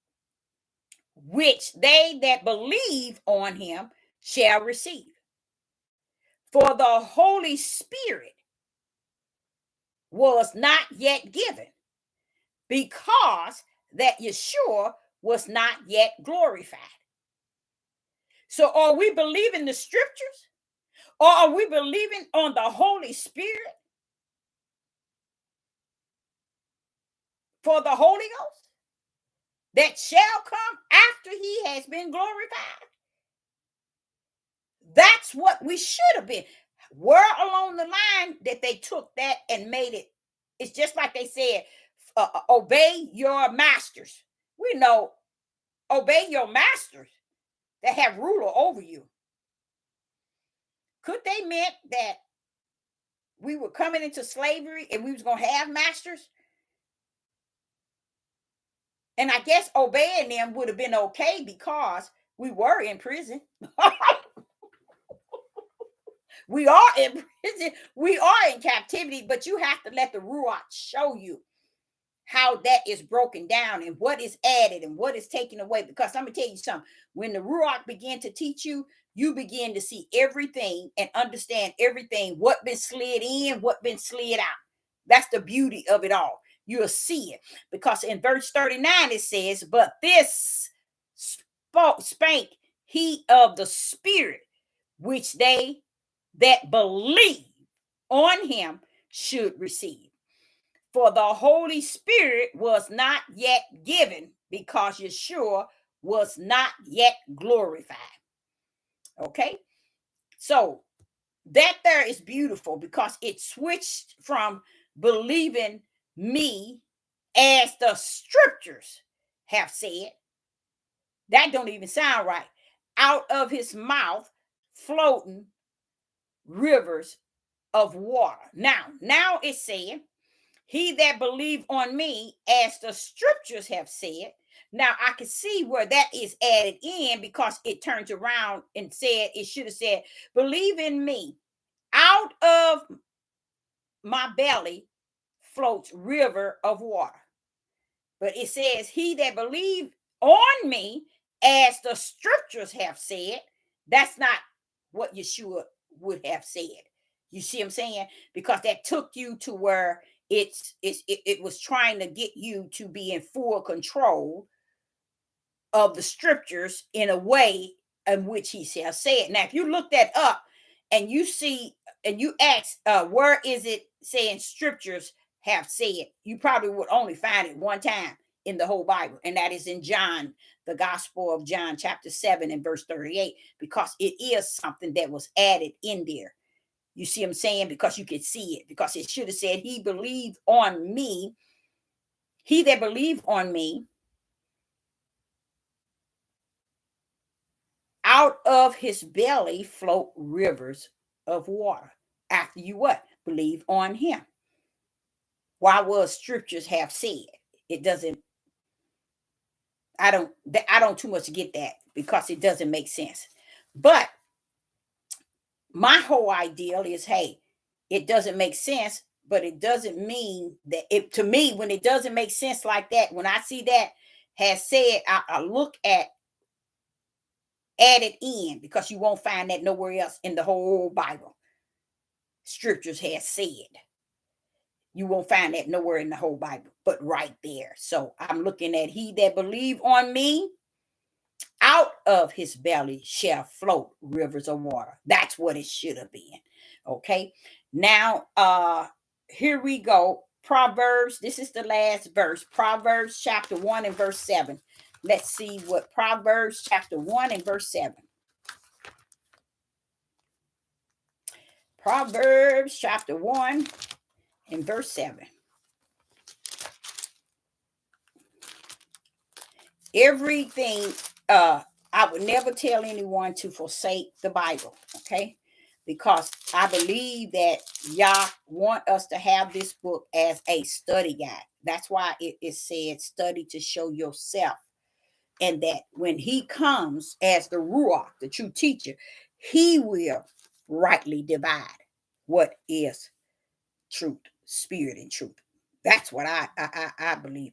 [SPEAKER 1] which they that believe on him shall receive. For the Holy Spirit was not yet given, because that Yeshua was not yet glorified. So are we believing the scriptures, or are we believing on the Holy Spirit for the Holy Ghost that shall come after he has been glorified? That's what we should have been. Where along the line that they took that and made it, it's just like they said, obey your masters. We know, obey your masters that have ruler over you. Could they meant that we were coming into slavery and we was going to have masters? And I guess obeying them would have been okay because we were in prison. We are in prison. We are in captivity, but you have to let the Ruach show you how that is broken down and what is added and what is taken away. Because let me tell you something. When the Ruach began to teach you, you begin to see everything and understand everything, what been slid in, what been slid out. That's the beauty of it all. You'll see it. Because in verse 39, it says, but this spake he of the Spirit, which they that believe on him should receive. For the Holy Spirit was not yet given because Yeshua was not yet glorified. Okay, so that there is beautiful because it switched from believing me as the scriptures have said. That don't even sound right. Out of his mouth floating rivers of water. Now it's saying, he that believe on me, as the scriptures have said. Now I can see where that is added in because it turns around and said, it should have said, believe in me. Out of my belly floats river of water. But it says, he that believe on me, as the scriptures have said. That's not what Yeshua would have said. You see what I'm saying? Because that took you to where it was trying to get you to be in full control of the scriptures in a way in which he shall say it. Now, if you look that up and you see and you ask, where is it saying scriptures have said, you probably would only find it one time in the whole Bible, and that is in John, the Gospel of John, chapter 7 and verse 38, because it is something that was added in there. You see what I'm saying? Because you could see it, because it should have said, he believed on me. He that believed on me, out of his belly float rivers of water. After you what? Believe on him. Why was scriptures have said? It doesn't, I don't too much get that because it doesn't make sense. But my whole ideal is, hey, it doesn't make sense, but it doesn't mean that it, to me, when it doesn't make sense like that, when I see that has said, I look at added in, because you won't find that nowhere else in the whole Bible. Scriptures has said. You won't find that nowhere in the whole Bible, but right there. So I'm looking at, he that believe on me, out of his belly shall float rivers of water. That's what it should have been. Okay. Now, here we go. Proverbs. This is the last verse. Proverbs chapter 1 and verse 7. Let's see what Proverbs chapter 1 and verse 7. Proverbs chapter 1 and verse 7. Everything, I would never tell anyone to forsake the Bible, okay? Because I believe that Yah want us to have this book as a study guide. That's why it is said, study to show yourself. And that when he comes as the Ruach, the true teacher, he will rightly divide what is truth, spirit, and truth. That's what I believe.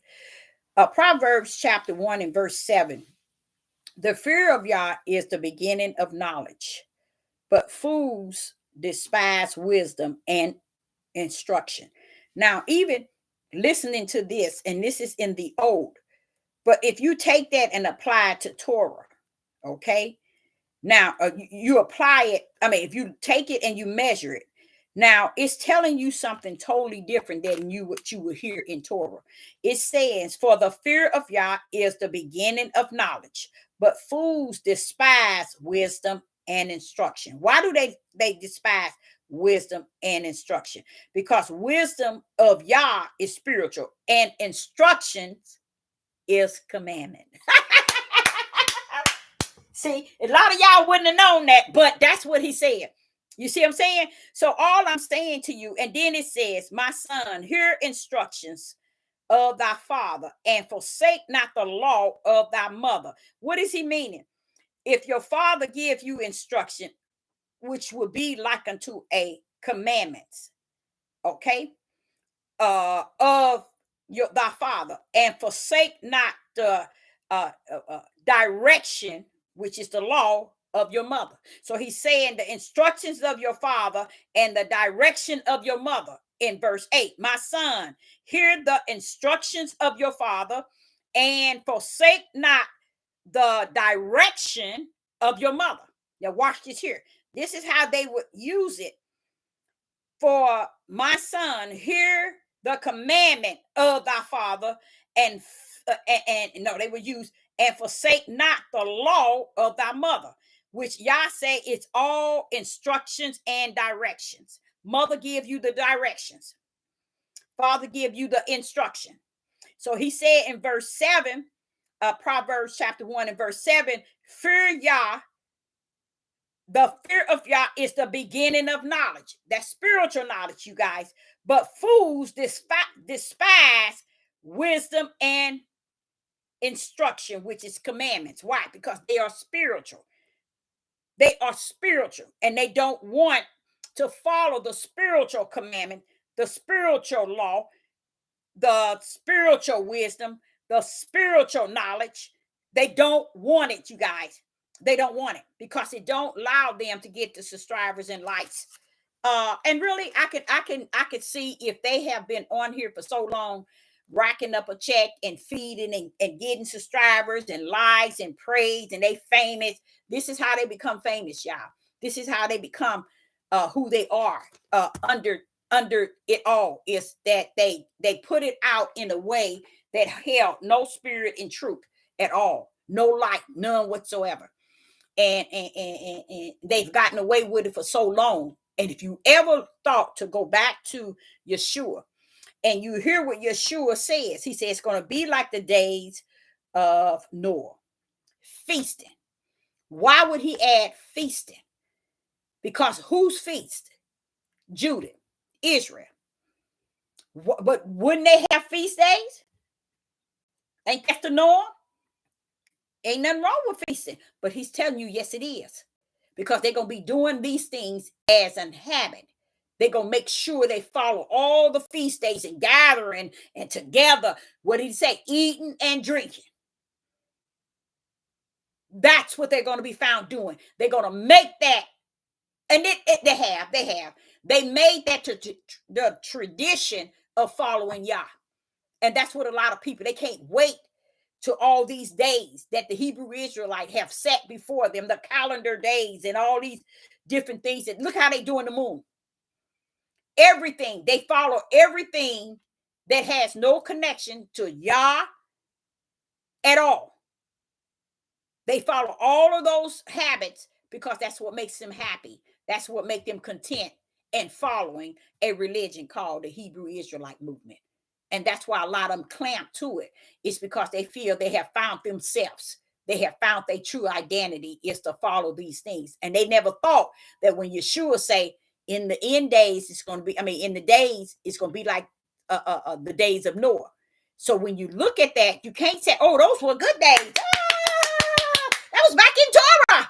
[SPEAKER 1] Proverbs chapter 1 and verse 7. The fear of Yah is the beginning of knowledge, but fools despise wisdom and instruction. Now, even listening to this, and this is in the old, but if you take that and apply it to Torah, okay? Now, you apply it. I mean, if you take it and you measure it, now it's telling you something totally different than what you would hear in Torah. It says, "For the fear of Yah is the beginning of knowledge, but fools despise wisdom and instruction." Why do they despise wisdom and instruction? Because wisdom of Yah is spiritual, and instructions is commandment. See, a lot of y'all wouldn't have known that, but that's what he said. You see what I'm saying? So all I'm saying to you, and then it says, "My son, hear instructions of thy father, and forsake not the law of thy mother." What is he meaning? If your father give you instruction, which would be like unto a commandments, okay, of thy father, and forsake not the direction, which is the law of your mother. So he's saying the instructions of your father and the direction of your mother. In verse 8, "My son, hear the instructions of your father, and forsake not the direction of your mother." Now watch this here. This is how they would use it. "For my son, hear the commandment of thy father, and no, they would use, and forsake not the law of thy mother," which Yah say it's all instructions and directions. Mother give you the directions, father give you the instruction. So he said in verse 7, Proverbs chapter 1 and verse 7, "Fear Yah." The fear of Yah is the beginning of knowledge. That's spiritual knowledge, you guys. But fools despise wisdom and instruction, which is commandments. Why? Because they are spiritual. They are spiritual, and they don't want to follow the spiritual commandment, the spiritual law, the spiritual wisdom, the spiritual knowledge. They don't want it, you guys. They don't want it because it don't allow them to get the subscribers and likes. And really, I could see if they have been on here for so long, racking up a check and feeding and getting subscribers and likes and praise, and they famous. This is how they become famous, y'all. This is how they become who they are under it all, is that they put it out in a way that held no spirit and truth at all, no light, none whatsoever. And they've gotten away with it for so long. And if you ever thought to go back to Yeshua and you hear what Yeshua says, he says it's going to be like the days of Noah, feasting. Why would he add feasting? Because who's feast? Judah, Israel. But wouldn't they have feast days? Ain't that the norm? Ain't nothing wrong with feasting. But he's telling you, yes, it is. Because they're going to be doing these things as a habit. They're going to make sure they follow all the feast days and gathering and together. What did he say? Eating and drinking. That's what they're going to be found doing. They're going to make that. And they have. They made that the tradition of following Yah. And that's what a lot of people, they can't wait to all these days that the Hebrew Israelite have set before them, the calendar days and all these different things. That look how they doing the moon. Everything, they follow everything that has no connection to Yah at all. They follow all of those habits because that's what makes them happy. That's what makes them content and following a religion called the Hebrew Israelite movement. And that's why a lot of them clamp to it. It's because they feel they have found themselves. They have found their true identity is to follow these things. And they never thought that when Yeshua say in the end days, it's going to be, in the days, it's going to be like the days of Noah. So when you look at that, you can't say, oh, those were good days. That was back in Torah.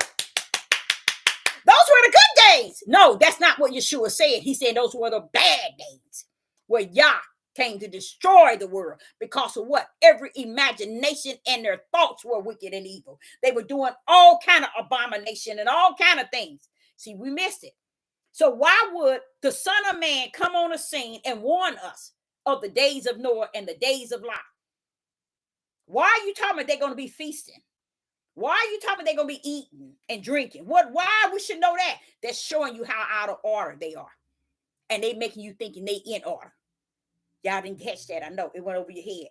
[SPEAKER 1] Those were the good days. No, that's not what Yeshua said. He said those were the bad days where Yah came to destroy the world because of what? Every imagination and their thoughts were wicked and evil. They were doing all kind of abomination and all kind of things. See, we missed it. So why would the Son of Man come on the scene and warn us of the days of Noah and the days of Lot? Why are you talking about they're going to be feasting? Why are you talking about they're going to be eating and drinking? Why we should know that? That's showing you how out of order they are. And they making you thinking they in order. Y'all didn't catch that. I know it went over your head.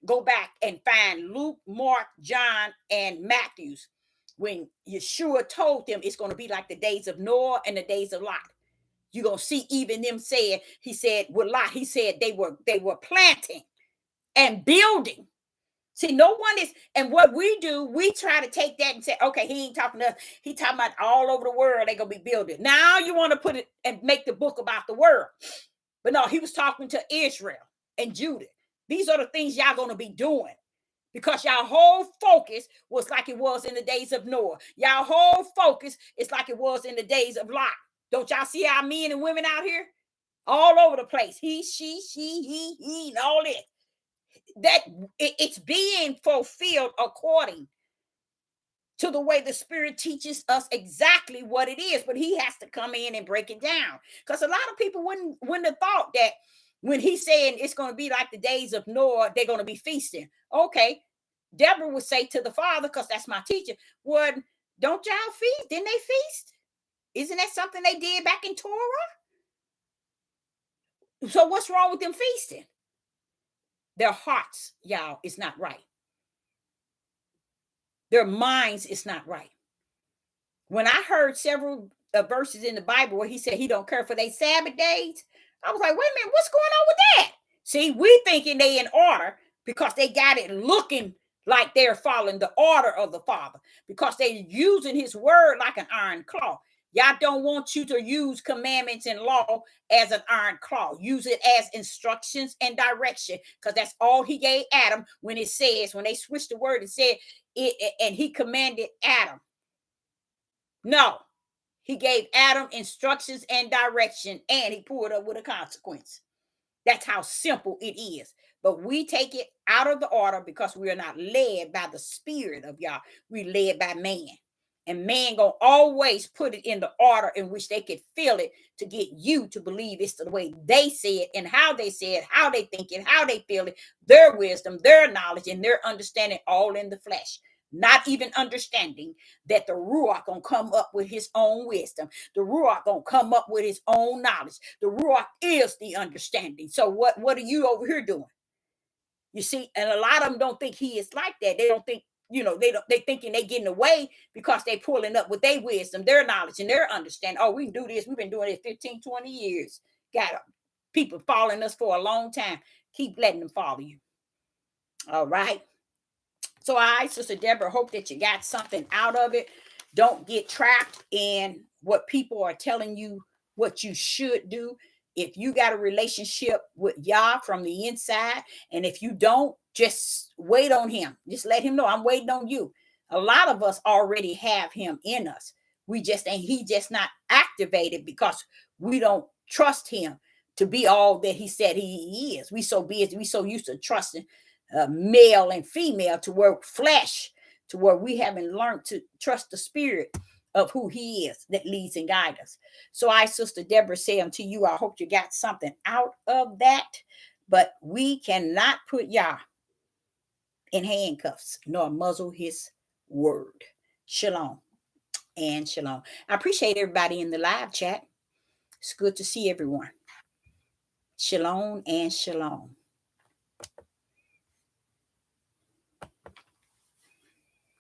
[SPEAKER 1] Go back and find Luke, Mark, John, and Matthew's when Yeshua told them it's going to be like the days of Noah and the days of Lot. You're going to see even them saying, he said, with Lot, he said they were planting and building. See, no one is, and what we do, we try to take that and say, okay, he ain't talking to us. He talking about all over the world, they're going to be building. Now you want to put it and make the book about the world. But no, he was talking to Israel and Judah. These are the things y'all going to be doing. Because y'all whole focus was like it was in the days of Noah. Y'all whole focus is like it was in the days of Lot. Don't y'all see our men and women out here? All over the place. He, she, he, and all this. That it's being fulfilled according to the way the Spirit teaches us exactly what it is. But he has to come in and break it down. Because a lot of people wouldn't have thought that when he's saying it's going to be like the days of Noah, they're going to be feasting. Okay. Deborah would say to the father, because that's my teacher, well, don't y'all feast? Didn't they feast? Isn't that something they did back in Torah? So what's wrong with them feasting? Their hearts, y'all, is not right. Their minds is not right. When I heard several verses in the Bible where he said he don't care for their Sabbath days, I was like, wait a minute, what's going on with that? See, we thinking they in order because they got it looking like they're following the order of the Father, because they're using his word like an iron claw. Y'all don't want you to use commandments and law as an iron claw. Use it as instructions and direction, because that's all he gave Adam when it says, when they switched the word, it said, and he commanded Adam. No, he gave Adam instructions and direction, and he pulled up with a consequence. That's how simple it is. But we take it out of the order because we are not led by the Spirit of Yah. We led by man. And man gonna always put it in the order in which they could feel it to get you to believe it's the way they say it and how they say it, how they think it, how they feel it, their wisdom, their knowledge, and their understanding all in the flesh. Not even understanding that the Ruach gonna come up with his own wisdom. The Ruach gonna come up with his own knowledge. The Ruach is the understanding. So what are you over here doing? You see, and a lot of them don't think he is like that. They don't think, they thinking they getting away because they pulling up with their wisdom, their knowledge, and their understanding. Oh, we can do this. We've been doing it 15, 20 years. Got people following us for a long time. Keep letting them follow you. All right. So I, Sister Deborah, hope that you got something out of it. Don't get trapped in what people are telling you what you should do. If you got a relationship with Yah from the inside, and if you don't, just wait on him. Just let him know, I'm waiting on you. A lot of us already have him in us. He just not activated because we don't trust him to be all that he said he is. We so busy, we so used to trusting male and female to work flesh, to where we haven't learned to trust the Spirit of who he is that leads and guides us. So I, Sister Deborah, say unto you, I hope you got something out of that. But we cannot put Yah in handcuffs nor muzzle his word. Shalom and shalom. I appreciate everybody in the live chat. It's good to see everyone. Shalom and shalom.